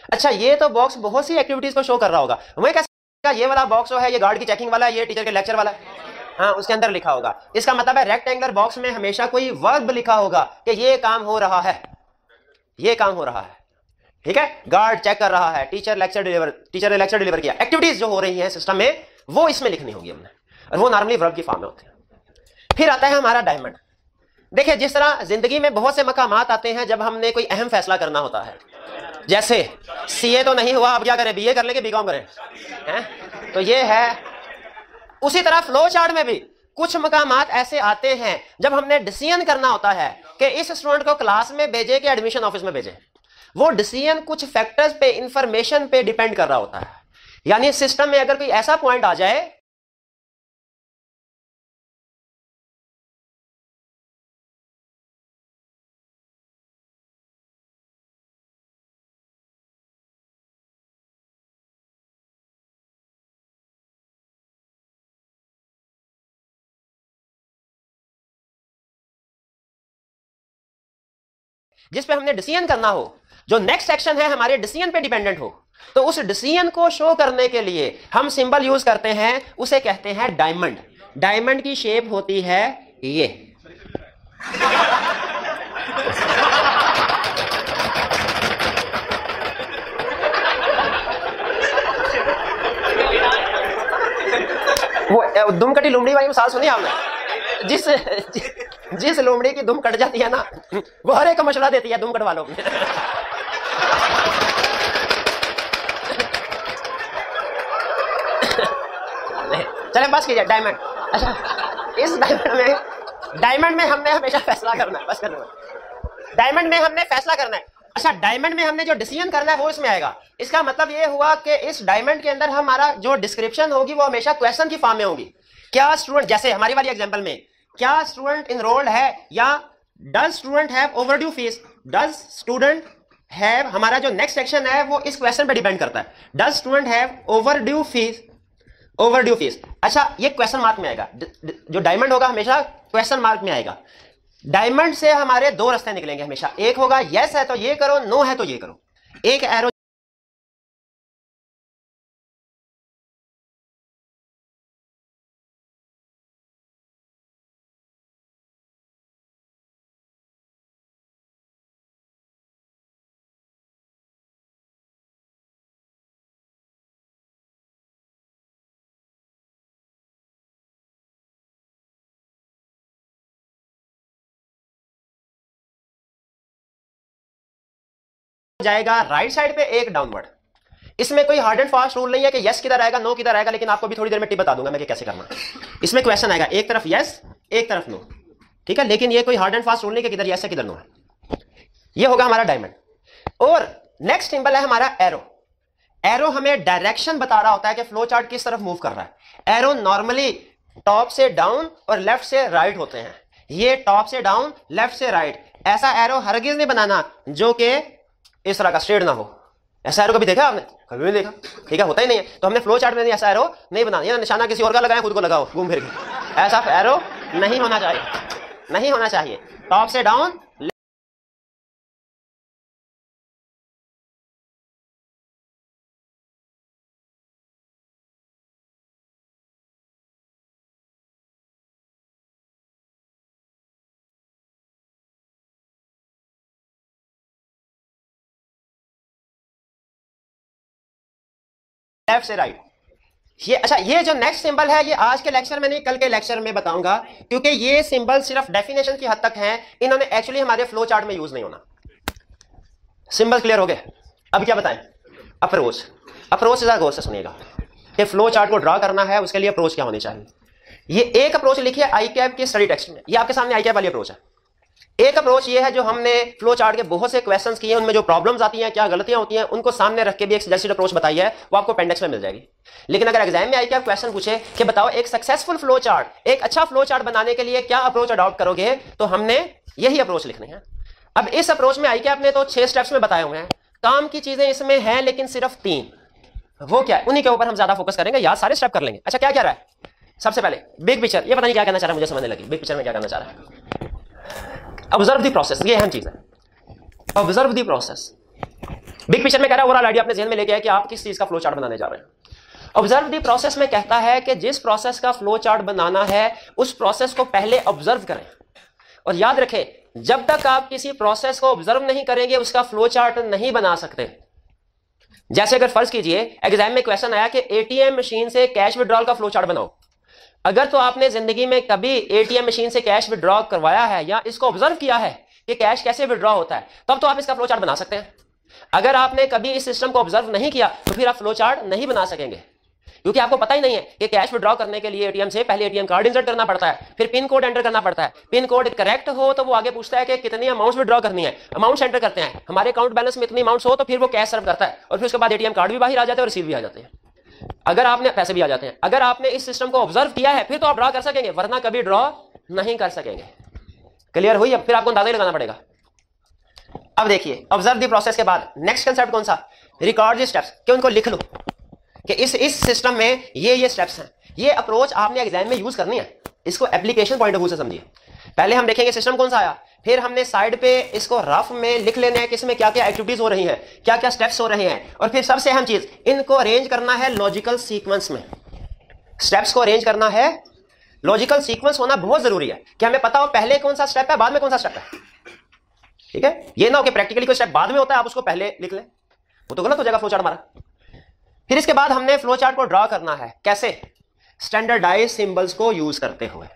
अच्छा ये तो बॉक्स बहुत सी एक्टिविटीज को शो कर रहा होगा, वही कैसे? ये वाला बॉक्स जो है ये गार्ड की चेकिंग वाला है, ये टीचर के लेक्चर वाला है, हाँ उसके अंदर लिखा होगा। इसका मतलब है रेक्टेंगुलर बॉक्स में हमेशा कोई वर्ब लिखा होगा कि ये काम हो रहा है, ये काम हो रहा है, ठीक है? गार्ड चेक कर रहा है, टीचर ने लेक्चर डिलीवर किया। एक्टिविटीज जो हो रही है सिस्टम में वो इसमें लिखनी होगी हमने, और वो नॉर्मली वर्ब की फॉर्म में होते हैं। फिर आता है हमारा डायमंड। देखिए जिस तरह जिंदगी में बहुत से मकामात आते हैं जब हमने कोई अहम फैसला करना होता है, जैसे सीए तो नहीं हुआ, अब क्या करें? बीए कर लेंगे, बीकॉम करें, हैं? तो ये है। उसी तरह फ्लो चार्ट में भी कुछ मकामात ऐसे आते हैं जब हमने डिसीजन करना होता है कि इस स्टूडेंट को क्लास में भेजे कि एडमिशन ऑफिस में भेजे, वो डिसीजन कुछ फैक्टर्स पे, इंफॉर्मेशन पे डिपेंड कर रहा होता है। यानी सिस्टम में अगर कोई ऐसा पॉइंट आ जाए जिस पे हमने डिसीजन करना हो, जो नेक्स्ट एक्शन है हमारे डिसीजन पे डिपेंडेंट हो, तो उस डिसीजन को शो करने के लिए हम सिंबल यूज करते हैं, उसे कहते हैं डायमंड। डायमंड की शेप होती है ये। वो दुम कटी लुमड़ी वाली मिसाल सुनी आपने? जिस लोमड़ी की दुम कट जाती है ना, वो हर एक का मशवरा देती है दुम कटवा लो। चले बस कीजिए डायमंड। अच्छा, इस डायमंड में हमने हमेशा फैसला करना है, बस करना है। डायमंड में हमने फैसला करना है। अच्छा, डायमंड में हमने जो डिसीजन करना है वो इसमें आएगा। इसका मतलब ये हुआ कि इस डायमंड के अंदर हमारा जो डिस्क्रिप्शन होगी वो हमेशा क्वेश्चन की फॉर्म में होगी। क्या स्टूडेंट, जैसे हमारी वाली एग्जांपल में, क्या स्टूडेंट इनरोल्ड है, या does student have overdue fees. Does student have, हमारा जो नेक्स्ट सेक्शन है वो इस क्वेश्चन पे डिपेंड करता है। Does student have overdue fees, overdue fees. अच्छा, ये क्वेश्चन मार्क में आएगा। जो डायमंड होगा हमेशा क्वेश्चन मार्क में आएगा। डायमंड से हमारे दो रास्ते निकलेंगे हमेशा। एक होगा यस है तो ये करो, नो है तो ये करो। एक एरो जाएगा राइट साइड पे, एक डाउनवर्ड। इसमें कोई हार्ड एंड फास्ट रूल नहीं है कि यस किधर आएगा नो किधर आएगा, लेकिन आपको भी थोड़ी देर में टिप बता दूंगा मैं कि कैसे करना। इसमें क्वेश्चन आएगा एक तरफ यस एक तरफ नो, ठीक है, लेकिन ये कोई हार्ड एंड फास्ट रूल नहीं कि किधर यस है किधर नो है। ये होगा हमारा डायमंड। और नेक्स्ट सिंबल है हमारा एरो। एरो हमें डायरेक्शन बता रहा होता है कि फ्लो चार्ट किस तरफ मूव कर रहा है। एरो नॉर्मली टॉप से डाउन और लेफ्ट से राइट होते हैं। ये टॉप से डाउन, लेफ्ट से राइट। ऐसा एरो हरगिज नहीं बनाना जो कि इस तरह का स्ट्रेट ना हो। ऐसा एरो कभी देखा आपने? कभी नहीं देखा, ठीक है, होता ही नहीं है। तो हमने फ्लो चार्ट में नहीं ऐसा एरो नहीं बनाना। ये निशाना किसी और का लगाए, खुद को लगाओ घूम फिर के। ऐसा एरो नहीं होना चाहिए, नहीं होना चाहिए। टॉप से डाउन, लेफ्ट से राइट। ये अच्छा, ये जो नेक्स्ट सिंबल है ये आज के लेक्चर में नहीं, कल के लेक्चर में बताऊंगा, क्योंकि ये सिंबल सिर्फ डेफिनेशन की हद तक हैं। इन्होंने एक्चुअली हमारे फ्लो चार्ट में यूज नहीं होना। सिंबल क्लियर हो गए? अब क्या बताएं? अप्रोच। अप्रोच जरा गौर से सुनिएगा कि फ्लो चार्ट को ड्रा करना है, उसके लिए अप्रोच क्या होनी चाहिए। ये एक अप्रोच लिखी है आईकैप की स्टडी टेक्स्ट में। ये आपके सामने आईकैप वाली अप्रोच है। एक अप्रोच ये है जो हमने फ्लो चार्ट के बहुत से क्वेश्चंस किए, उनमें जो प्रॉब्लम्स आती हैं, क्या गलतियां होती हैं, उनको सामने रख के भी एक सजेस्टेड अप्रोच बताई है, वो आपको अपेंडिक्स में मिल जाएगी। लेकिन अगर एग्जाम में आईकैप क्वेश्चन पूछे कि बताओ एक सक्सेसफुल फ्लो चार्ट, एक अच्छा फ्लो चार्ट बनाने के लिए क्या अप्रोच अडॉप्ट करोगे, तो हमने यही अप्रोच लिखनी है। अब इस अप्रोच में आईकैप ने तो 6 स्टेप्स में बताए हुए हैं। काम की चीजें इसमें हैं लेकिन सिर्फ 3। वो क्या है, उन्हीं के ऊपर हम ज्यादा फोकस करेंगे। यार सारे स्टेप कर लेंगे। अच्छा, क्या क्या रहा है? सबसे पहले बिग पिक्चर। ये पता नहीं क्या कहना चाह रहा है, मुझे समझने लगी बिग पिक्चर में क्या करना चाह रहा है। ऑब्जर्व द प्रोसेस, ये अहम चीज है। Observe the process. Big picture में कह रहा है, ओवरऑल आइडिया अपने ज़हन में लेके आए कि आप किस चीज का फ्लो चार्ट बनाने जा रहे हैं। ऑब्जर्व द प्रोसेस में कहता है कि जिस प्रोसेस का फ्लो चार्ट बनाना है उस प्रोसेस को पहले ऑब्जर्व करें। और याद रखें, जब तक आप किसी प्रोसेस को ऑब्जर्व नहीं करेंगे उसका फ्लो चार्ट नहीं बना सकते। जैसे अगर फर्ज कीजिए एग्जाम में क्वेश्चन आया कि एटीएम मशीन से कैश विड्रॉल का फ्लो चार्ट बनाओ। अगर तो आपने जिंदगी में कभी एटीएम मशीन से कैश विड्रॉ करवाया है या इसको ऑब्जर्व किया है कि कैश कैसे विड्रॉ होता है, तब तो आप इसका फ्लो चार्ट बना सकते हैं। अगर आपने कभी इस सिस्टम को ऑब्जर्व नहीं किया तो फिर आप फ्लो चार्ट नहीं बना सकेंगे। क्योंकि आपको पता ही नहीं है कि कैश विड्रॉ करने के लिए एटीएम से पहले एटीएम कार्ड इंसर्ट करना पड़ता है, फिर पिन कोड एंटर करना पड़ता है। पिन कोड करेक्ट हो तो वो आगे पूछता है कि कितनी अमाउंट विड्रॉ करनी है, अमाउंट एंटर करते हैं, हमारे अकाउंट बैलेंस में इतनी अमाउंट हो तो फिर वो कैश सर्व करता है, और फिर उसके बाद एटीएम कार्ड भी बाहर आ जाते हैं और रिसीव भी आ जाते हैं। अगर आपने पैसे भी आ जाते हैं, अगर आपने इस सिस्टम को ऑब्जर्व किया है फिर तो आप ड्रॉ कर सकेंगे, वरना कभी ड्रॉ नहीं कर सकेंगे। क्लियर हुई? अब फिर आपको अंदाजा ही लगाना पड़ेगा। अब देखिए ऑब्जर्व द प्रोसेस के बाद नेक्स्ट कंसेप्ट कौन सा, रिकॉर्ड द स्टेप्स, कि उनको लिख लो कि इस सिस्टम में ये स्टेप्स हैं। ये अप्रोच आपने एग्जाम में यूज करनी है, इसको एप्लीकेशन पॉइंट ऑफ व्यू से समझिए। पहले हम देखेंगे सिस्टम कौन सा आया, फिर हमने साइड पे इसको रफ में लिख लेने हैं कि इसमें क्या क्या एक्टिविटीज हो रही हैं, क्या क्या स्टेप्स हो रहे हैं, और फिर सबसे अहम चीज इनको अरेंज करना है लॉजिकल सीक्वेंस में। स्टेप्स को अरेंज करना है, लॉजिकल सीक्वेंस होना बहुत जरूरी है कि हमें पता हो पहले कौन सा स्टेप है, बाद में कौन सा स्टेप है। ठीक है, ये ना हो कि प्रैक्टिकली कोई स्टेप बाद में होता है आप उसको पहले लिख लें, वो तो गलत हो जाएगा फ्लो चार्ट हमारा। फिर इसके बाद हमने फ्लो चार्ट को ड्रॉ करना है, कैसे, स्टैंडर्डाइज सिंबल्स को यूज करते हुए।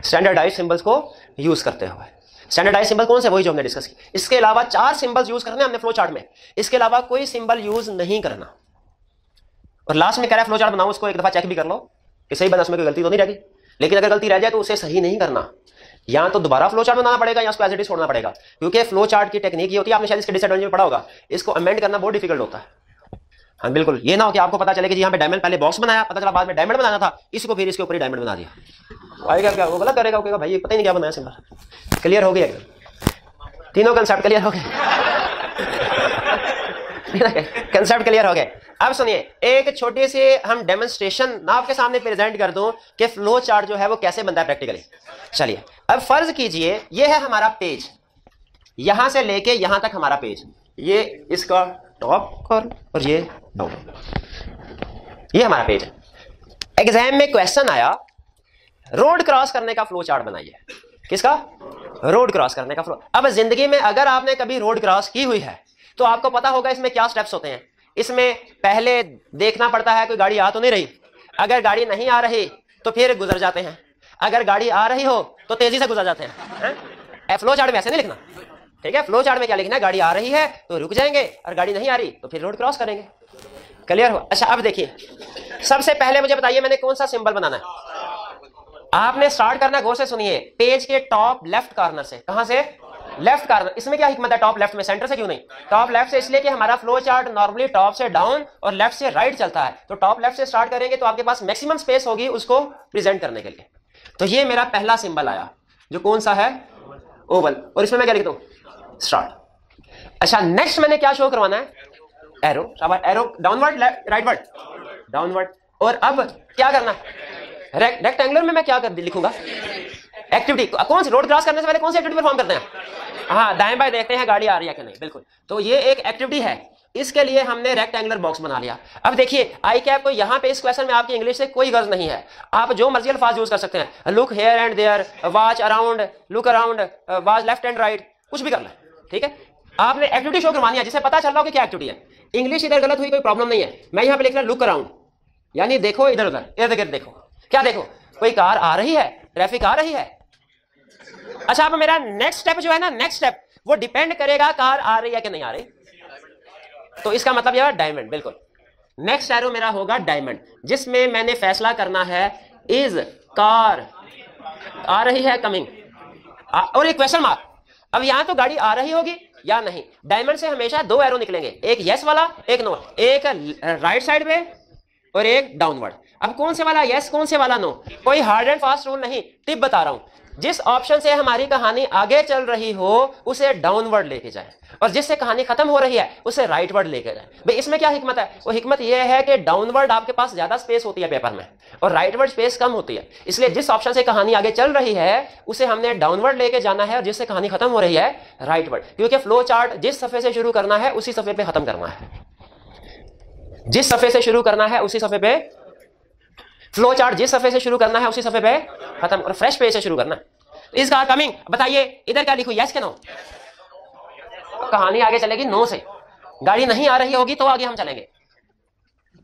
स्टैंडर्डाइज सिंबल्स को यूज करते हुए, स्टैंडर्डाइज सिंबल कौन से, वही जो हमने डिस्कस की। इसके अलावा 4 सिंबल्स यूज करने हमने फ्लो चार्ट में, इसके अलावा कोई सिंबल यूज नहीं करना। और लास्ट में कह रहा है फ्लो चार्ट बनाओ, उसको एक दफा चेक भी कर लो कि सही बना, उसमें कोई गलती तो नहीं रहेगी। लेकिन अगर गलती रह जाए तो उसे सही नहीं करना, या तो दोबारा फ्लो चार्ट बनाना पड़ेगा या उसको एज इट इज छोड़ना पड़ेगा। क्योंकि फ्लो चार्ट की टेक्निक ये होती है, आपने शायद इसके डिसएडवांटेज में पढ़ा होगा, इसको अमेंड करना बहुत डिफिकल्ट होता है। हाँ बिल्कुल, ये ना हो कि आपको पता चले कि यहाँ पे डायमंड पहले बॉक्स बनाया, पता चला बाद में डायमंड बनाना था, इसको फिर इसके ऊपर ही डायमंड बना दिया। आएगा क्या, वो गलत करेगा, कहेगा भाई पता ही नहीं क्या बनाया सिंबल। क्लियर हो गया, तीनों कंसेप्ट क्लियर हो गए। कंसेप्ट क्लियर हो गए। अब सुनिए, एक छोटी सी हम डेमोन्स्ट्रेशन ना आपके सामने प्रेजेंट कर दूं कि फ्लो चार्ट जो है वो कैसे बनता है प्रैक्टिकली। चलिए, अब फर्ज कीजिए ये है हमारा पेज, यहां से लेके यहां तक हमारा पेज, ये इसका टॉप कॉर्नर और ये डाउन, ये हमारा पेज है। एग्जाम में क्वेश्चन आया रोड क्रॉस करने का फ्लो चार्ट बनाइए। किसका? रोड क्रॉस करने का फ्लो। अब जिंदगी में अगर आपने कभी रोड क्रॉस की हुई है तो आपको पता होगा इसमें क्या स्टेप्स होते हैं। इसमें पहले देखना पड़ता है कोई गाड़ी आ तो नहीं रही, अगर गाड़ी नहीं आ रही तो फिर गुजर जाते हैं, अगर गाड़ी आ रही हो तो तेजी से गुजर जाते हैं। फ्लो चार्ट में ऐसे नहीं लिखना, ठीक है। फ्लो चार्ट में क्या लिखना है, गाड़ी आ रही है तो रुक जाएंगे और गाड़ी नहीं आ रही तो फिर रोड क्रॉस करेंगे। क्लियर हो? अच्छा, अब देखिए, सबसे पहले मुझे बताइए मैंने कौन सा सिंबल बनाना है। आपने स्टार्ट करना, गौर से सुनिए, पेज के टॉप लेफ्ट कॉर्नर से। कहां से? Left corner. इसमें क्या हिकमत है टॉप लेफ्ट में, सेंटर से क्यों नहीं? टॉप लेफ्ट से इसलिए कि हमारा फ्लो चार्ट नॉर्मली टॉप से डाउन और लेफ्ट से राइट चलता है, तो टॉप लेफ्ट से स्टार्ट करेंगे तो आपके पास मैक्सिमम स्पेस होगी उसको प्रेजेंट करने के लिए। तो ये मेरा पहला सिंबल आया जो कौन सा है, ओवल, और इसमें मैं क्या लिखता हूं, स्टार्ट। अच्छा, नेक्स्ट मैंने क्या शो करवाना है, एरो। शाबाश, एरो डाउनवर्ड राइटवर्ड, डाउनवर्ड। और अब क्या करना है, रेक्टेंगुलर में मैं क्या कर लिखूंगा, एक्टिविटी। कौन सी, रोड क्रॉस करने से पहले कौन सी एक्टिविटी परफॉर्म करते हैं? हाँ, दाएं बाएं देखते हैं गाड़ी आ रही है कि नहीं, बिल्कुल। तो ये एक एक्टिविटी है, इसके लिए हमने रेक्टेंगुलर बॉक्स बना लिया। अब देखिए, आई कैप को यहाँ पे इस क्वेश्चन में आपकी इंग्लिश से कोई गर्ज नहीं है, आप जो मर्जी अल्फाज यूज कर सकते हैं, look here and there, watch around, look around, watch left and right, कुछ भी कर लें, ठीक है। आपने एक्टिविटी शो करवानी है जिससे पता चल रहा हो कि क्या एक्टिविटी है। इंग्लिश इधर गलत हुई कोई प्रॉब्लम नहीं है, मैं यहाँ पे लिख रहा लुक अराउंड, यानी देखो इधर उधर, इर्द गिर्द देखो। क्या देखो? कोई कार आ रही है, ट्रैफिक आ रही है। अच्छा, अब मेरा नेक्स्ट स्टेप जो है ना, नेक्स्ट स्टेप वो डिपेंड करेगा कार आ रही है कि नहीं आ रही। तो इसका मतलब यह डायमंड, बिल्कुल। नेक्स्ट एरो मेरा होगा डायमंड, जिसमें मैंने फैसला करना है इज कार आ रही है, कमिंग, और एक क्वेश्चन मार्क। अब यहां तो गाड़ी आ रही होगी या नहीं। डायमंड से हमेशा 2 एरो निकलेंगे, एक यस वाला, एक नो, एक राइट साइड पे और एक डाउनवर्ड। अब कौन से वाला यस, कौन से वाला नो, कोई हार्ड एंड फास्ट रूल नहीं, टिप बता रहा हूं। जिस ऑप्शन से हमारी कहानी आगे चल रही हो उसे डाउनवर्ड लेके जाए, और जिससे कहानी खत्म हो रही है उसे राइटवर्ड लेके जाए। भाई इसमें क्या हिकमत है? वो हिकमत यह है कि डाउनवर्ड आपके पास ज्यादा स्पेस होती है पेपर में और राइटवर्ड स्पेस कम होती है, इसलिए जिस ऑप्शन से कहानी आगे चल रही है उसे हमने डाउनवर्ड लेके जाना है और जिससे कहानी खत्म हो रही है राइटवर्ड। क्योंकि फ्लो चार्ट जिस सफे से शुरू करना है उसी सफे पे खत्म करना है, जिस सफे से शुरू करना है उसी सफे पे, फ्लो चार्ट जिस सफे से शुरू करना है उसी सफे पे खत्म, और फ्रेश पेज से शुरू करना है। इसका कमिंग, बताइए इधर क्या लिखूं, यस के नो? कहानी आगे चलेगी नो से, गाड़ी नहीं आ रही होगी तो आगे हम चलेंगे।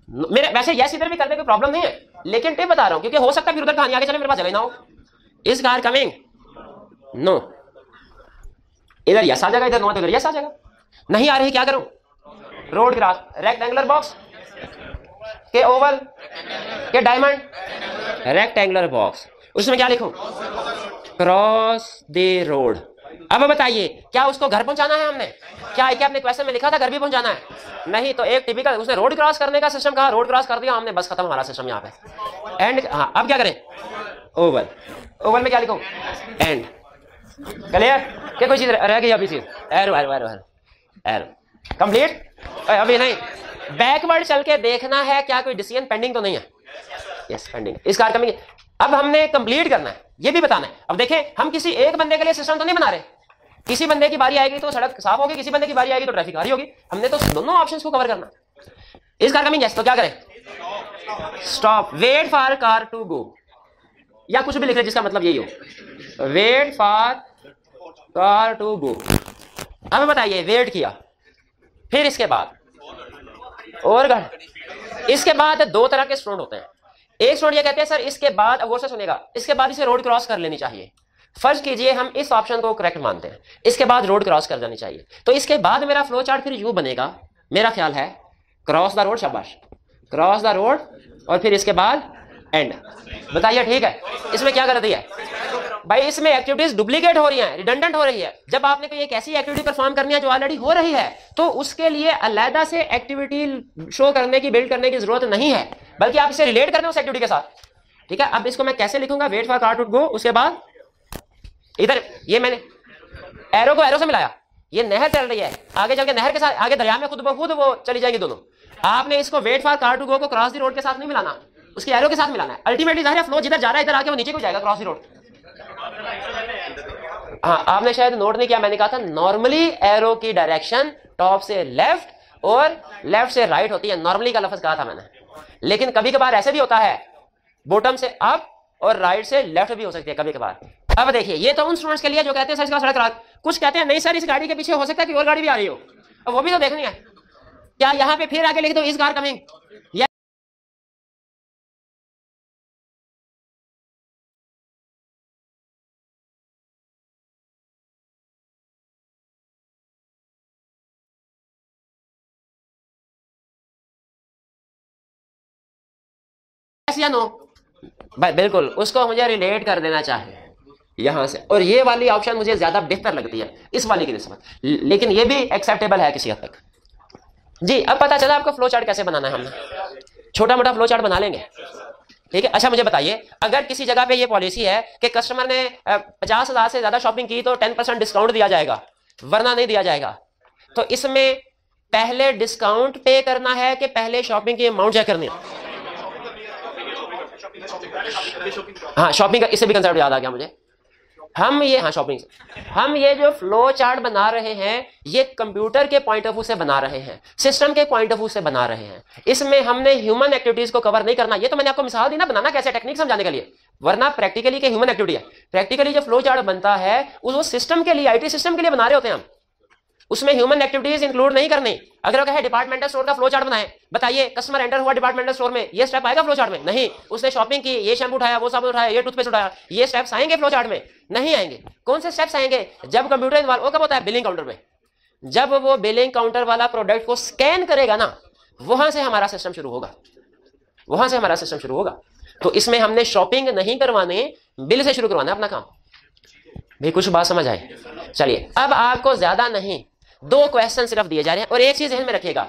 मेरे वैसे यस इधर भी करने की प्रॉब्लम नहीं है, लेकिन टिप बता रहा हूं क्योंकि हो सकता है फिर उधर कहानी आगे चले मेरे पास जगह ना हो। इस कार कमिंग नो, इधर यस आ जाएगा, इधर नो तो इधर यस आ जाएगा। नहीं आ रही क्या करूं, रोड क्रॉस, रेक्टेंगुलर बॉक्स, के ओवल के डायमंड रेक्टेंगुलर बॉक्स। उसमें क्या लिखूं? Cross the road. अब बताइए क्या उसको घर पहुंचाना है हमने? क्या आपने क्वेश्चन में लिखा था घर भी पहुंचाना है? नहीं, तो एक टिपिकल उसने रोड क्रॉस करने का सिस्टम कहा, रोड क्रॉस कर दिया हमने, बस खत्म हमारा सिस्टम यहाँ पे। एंड हाँ, अब क्या करें? ओवल। ओवल में क्या लिखूं? एंड। क्लियर? क्या कोई चीज रह गई अभी? चीज arrow arrow arrow arrow complete. अभी नहीं, बैकवर्ड चल के देखना है क्या कोई डिसीजन पेंडिंग तो नहीं है। Yes, pending. इस कार कमिंग अब हमने कंप्लीट करना है, ये भी बताना है। अब देखें, हम किसी एक बंदे के लिए सिस्टम तो नहीं बना रहे। किसी बंदे की बारी आएगी तो सड़क साफ होगी, किसी बंदे की बारी आएगी तो ट्रैफिक आ रही होगी। हमने तो दोनों ऑप्शंस को कवर करना। इस कार कमिंग यस, तो क्या करें? Stop, wait for car to go, या कुछ भी लिख रहे जिसका मतलब यही हो, wait for car to go. अब बताइए, वेट किया, फिर इसके बाद और गढ़। इसके बाद दो तरह के स्टूडेंट होते हैं। एक स्टूडेंट ये कहते हैं सर इसके बाद, अब गौर से सुनेगा, इसके बाद इसे रोड क्रॉस कर लेनी चाहिए। फर्ज कीजिए हम इस ऑप्शन को करेक्ट मानते हैं, इसके बाद रोड क्रॉस कर जानी चाहिए, तो इसके बाद मेरा फ्लो चार्ट फिर यूं बनेगा, मेरा ख्याल है क्रॉस द रोड, शाबाश, क्रॉस द रोड, और फिर इसके बाद एंड। बताइए ठीक है? इसमें क्या गलती है भाई? इसमें एक्टिविटीज डुप्लीकेट हो रही हैं, रिडंडेंट हो रही है। जब आपने कोई एक ऐसी एक्टिविटी परफॉर्म करनी है जो ऑलरेडी हो रही है, तो उसके लिए अलग से एक्टिविटी शो करने की, बिल्ड करने की जरूरत नहीं है, बल्कि आप इसे रिलेट कर रहे हो उस एक्टिविटी के साथ। ठीक है, अब इसको मैं कैसे लिखूंगा? Wait for car to go, उसके बाद इधर ये मैंने एरो को एरो से मिलाया, ये नहर चल रही है, आगे चल के नहर के साथ आगे दरिया में खुद ब खुद वो चली जाएगी दोनों। आपने इसको wait for car to go को क्रॉस द रोड के साथ नहीं मिलाना, उसके एरो के साथ मिलाना है। अल्टीमेटली जाहिर है फ्लो जिधर जा रहा है इधर आके वो नीचे को जाएगा, क्रॉस द रोड। हाँ, आपने शायद नोट नहीं किया, मैंने कहा था नॉर्मली एरो की डायरेक्शन टॉप से लेफ्ट और लेफ्ट से राइट होती है, नॉर्मली का लफ्ज कहा था मैंने। लेकिन कभी कभार ऐसे भी होता है, बॉटम से अप और राइट से लेफ्ट भी हो सकती है कभी कभार। अब देखिए, ये तो उन स्टूडेंट्स के लिए जो कहते हैं सर इसका सड़क रात, कुछ कहते हैं नहीं सर इस गाड़ी के पीछे हो सकता है कि और गाड़ी भी आ रही हो, अब वो भी तो देखनी है। क्या यहाँ पे फिर आगे लिख दो इस कार कमिंग, या या नो? भाई बिल्कुल, उसको मुझे रिलेट कर देना चाहिए यहां से, और ये वाली ऑप्शन मुझे ज्यादा बेहतर लगती है इस वाली की निस्बत, लेकिन ये भी एक्सेप्टेबल है किसी हद तक। जी, अब पता चला आपको फ्लो चार्ट कैसे बनाना है। हमने छोटा मोटा फ्लो चार्ट बना लेंगे, ठीक है। अच्छा मुझे बताइए, अगर किसी जगह पे ये पॉलिसी है कि कस्टमर ने 50,000 से ज्यादा शॉपिंग की तो 10% डिस्काउंट दिया जाएगा, वरना नहीं दिया जाएगा, तो इसमें पहले डिस्काउंट पे करना है कि पहले शॉपिंग की अमाउंट चेक करनी है? हाँ, शॉपिंग का, इससे भी कंसेप्ट याद आ गया मुझे। हम ये जो फ्लो चार्ट बना रहे हैं, ये कंप्यूटर के पॉइंट ऑफ व्यू से बना रहे हैं, सिस्टम के पॉइंट ऑफ व्यू से बना रहे हैं। इसमें हमने ह्यूमन एक्टिविटीज को कवर नहीं करना। ये तो मैंने आपको मिसाल दी ना बनाना कैसे, टेक्निक समझाने के लिए, वरना प्रैक्टिकली के ह्यूमन एक्टिविटी है। प्रैक्टिकली जो फ्लो चार्ट बनता है वो सिस्टम के लिए, आईटी सिस्टम के लिए बना रहे होते हैं हम, उसमें ह्यूमन एक्टिविटीज इंक्लूड नहीं करनी। अगर वो कहे डिपार्टमेंटल स्टोर का फ्लो चार्ट बनाए, बताइए कस्टमर एंटर हुआ डिपार्टमेंटल स्टोर में, ये स्टेप आएगा फ्लो चार्ट में? नहीं। उसने शॉपिंग की, ये शैम्पू उठाया, वो साबुन उठाया, ये टूथपेस्ट उठाया, ये स्टेप्स आएंगे फ्लो चार्ट में? नहीं आएंगे। कौन से स्टेप्स आएंगे? जब कंप्यूटर इन्वॉल्व, वो कब होता है? बिलिंग काउंटर में। जब वो बिलिंग काउंटर वाला प्रोडक्ट को स्कैन करेगा ना, वहां से हमारा सिस्टम शुरू होगा, वहां से हमारा सिस्टम शुरू होगा। तो इसमें हमने शॉपिंग नहीं करवाने, बिल से शुरू करवाना अपना काम। भाई कुछ बात समझ आए? चलिए, अब आपको ज्यादा नहीं, 2 क्वेश्चन सिर्फ दिए जा रहे हैं। और एक चीज ध्यान में रखिएगा,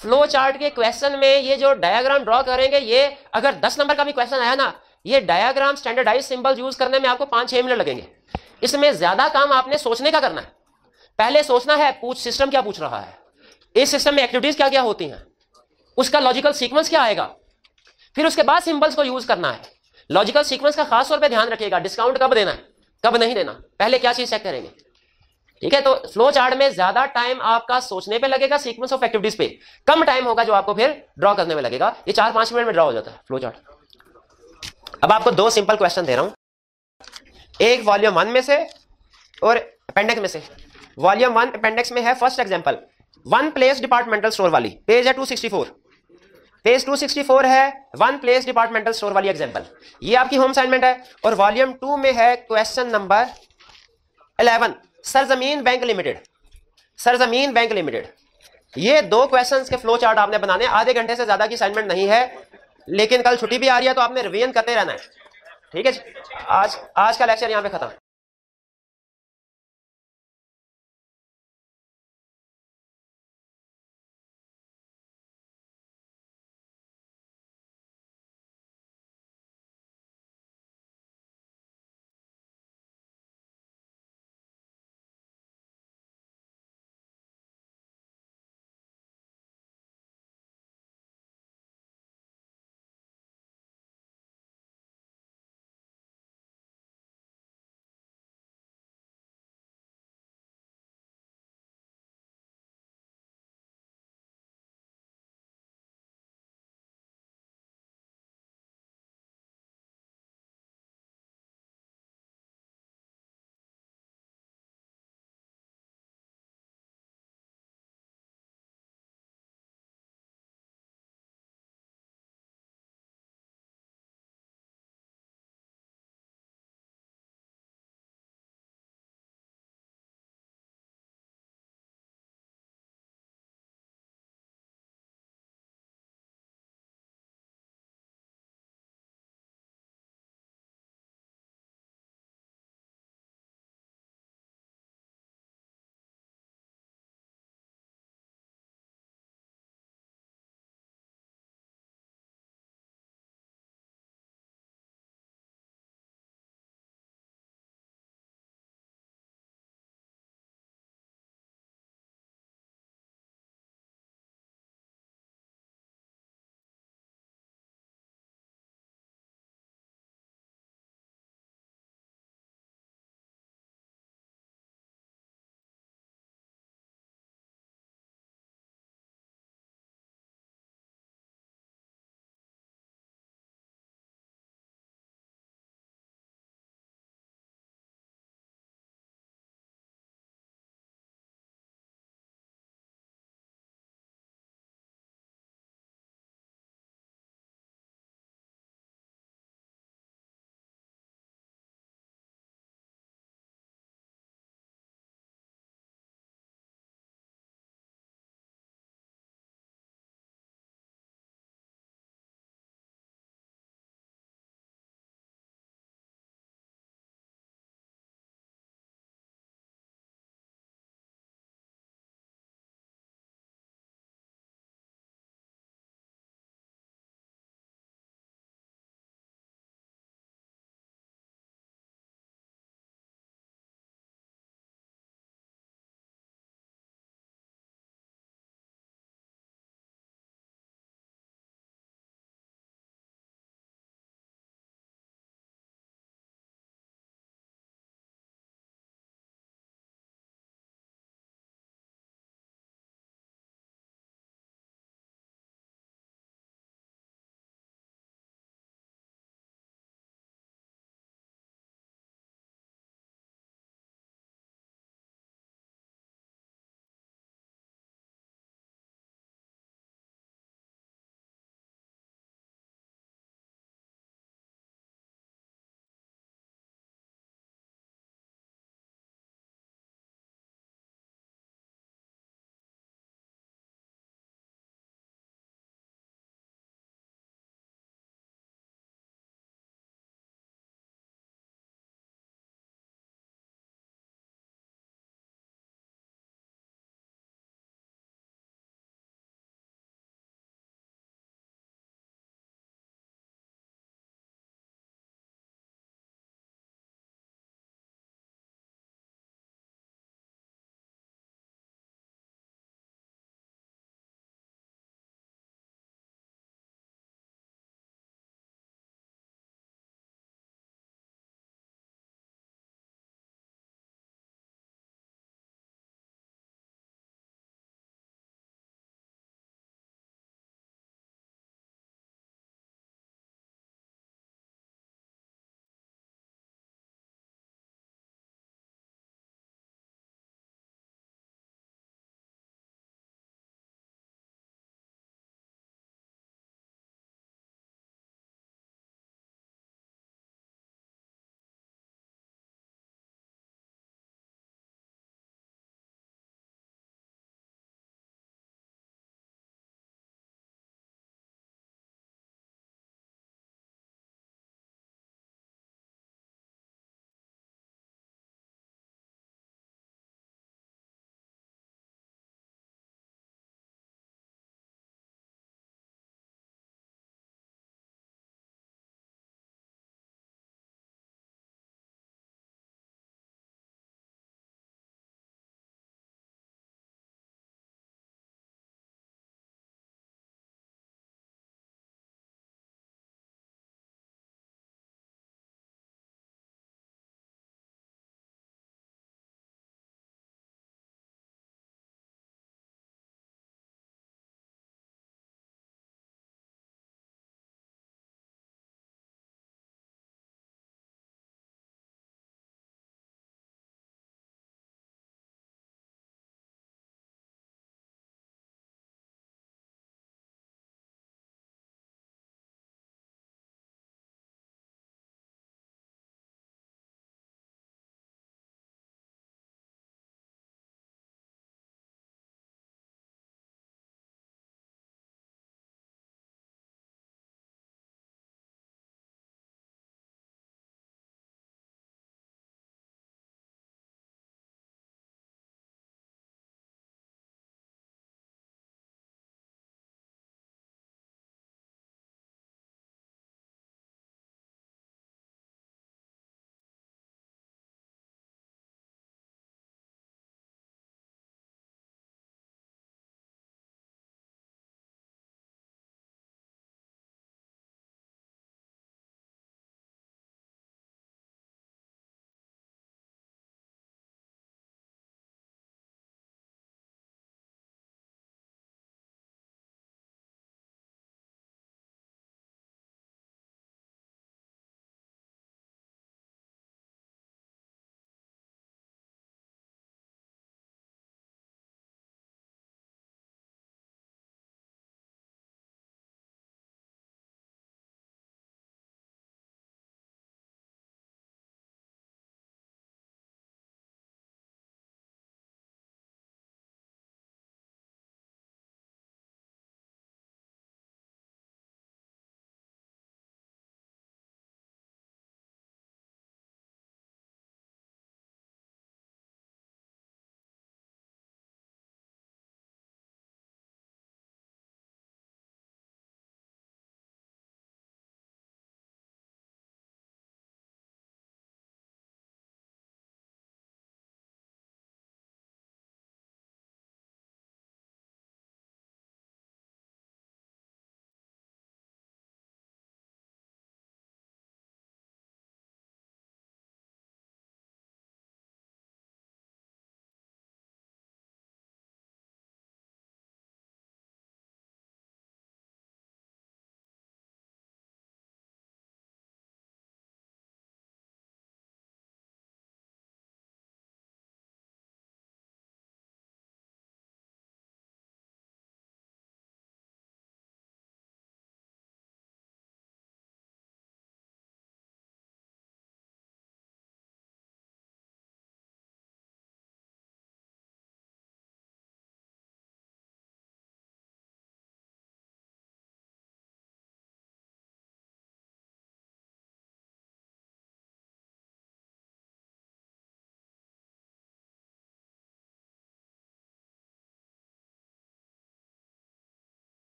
फ्लो चार्ट के क्वेश्चन में ये जो डायग्राम ड्रॉ करेंगे, ये अगर 10 नंबर का भी क्वेश्चन आया ना, ये डायग्राम स्टैंडर्डाइज सिंबल यूज करने में आपको 5-6 मिनट लगेंगे। इसमें ज्यादा काम आपने सोचने का करना है। पहले सोचना है सिस्टम क्या पूछ रहा है, इस सिस्टम में एक्टिविटीज क्या क्या होती हैं, उसका लॉजिकल सीक्वेंस क्या आएगा, फिर उसके बाद सिंबल्स को यूज करना है। लॉजिकल सीक्वेंस का खास तौर पर ध्यान रखिएगा, डिस्काउंट कब देना है, कब नहीं देना, पहले क्या चीज चेक करेंगे। ठीक है, तो फ्लो चार्ट में ज्यादा टाइम आपका सोचने पे लगेगा, सीक्वेंस ऑफ एक्टिविटीज पे कम टाइम होगा जो आपको फिर ड्रॉ करने में लगेगा। ये 4-5 मिनट में ड्रॉ हो जाता है फ्लो चार्ट। अब आपको 2 सिंपल क्वेश्चन दे रहा हूं, एक वॉल्यूम 1 में से और अपेंडिक्स में से। वॉल्यूम 1 अपेंडिक्स में है first example, 1 place departmental store वाली, पेज है 264, पेज 264 है 1 प्लेस डिपार्टमेंटल स्टोर वाली एग्जांपल। ये आपकी होम असाइनमेंट है। और वॉल्यूम 2 में है क्वेश्चन नंबर 11, सरजमीन बैंक लिमिटेड, सरजमीन बैंक लिमिटेड। ये 2 क्वेश्चंस के फ्लो चार्ट आपने बनाने, आधे घंटे से ज्यादा की असाइनमेंट नहीं है, लेकिन कल छुट्टी भी आ रही है तो आपने रिवीजन करते रहना है। ठीक है जी, आज का लेक्चर यहां पे खत्म।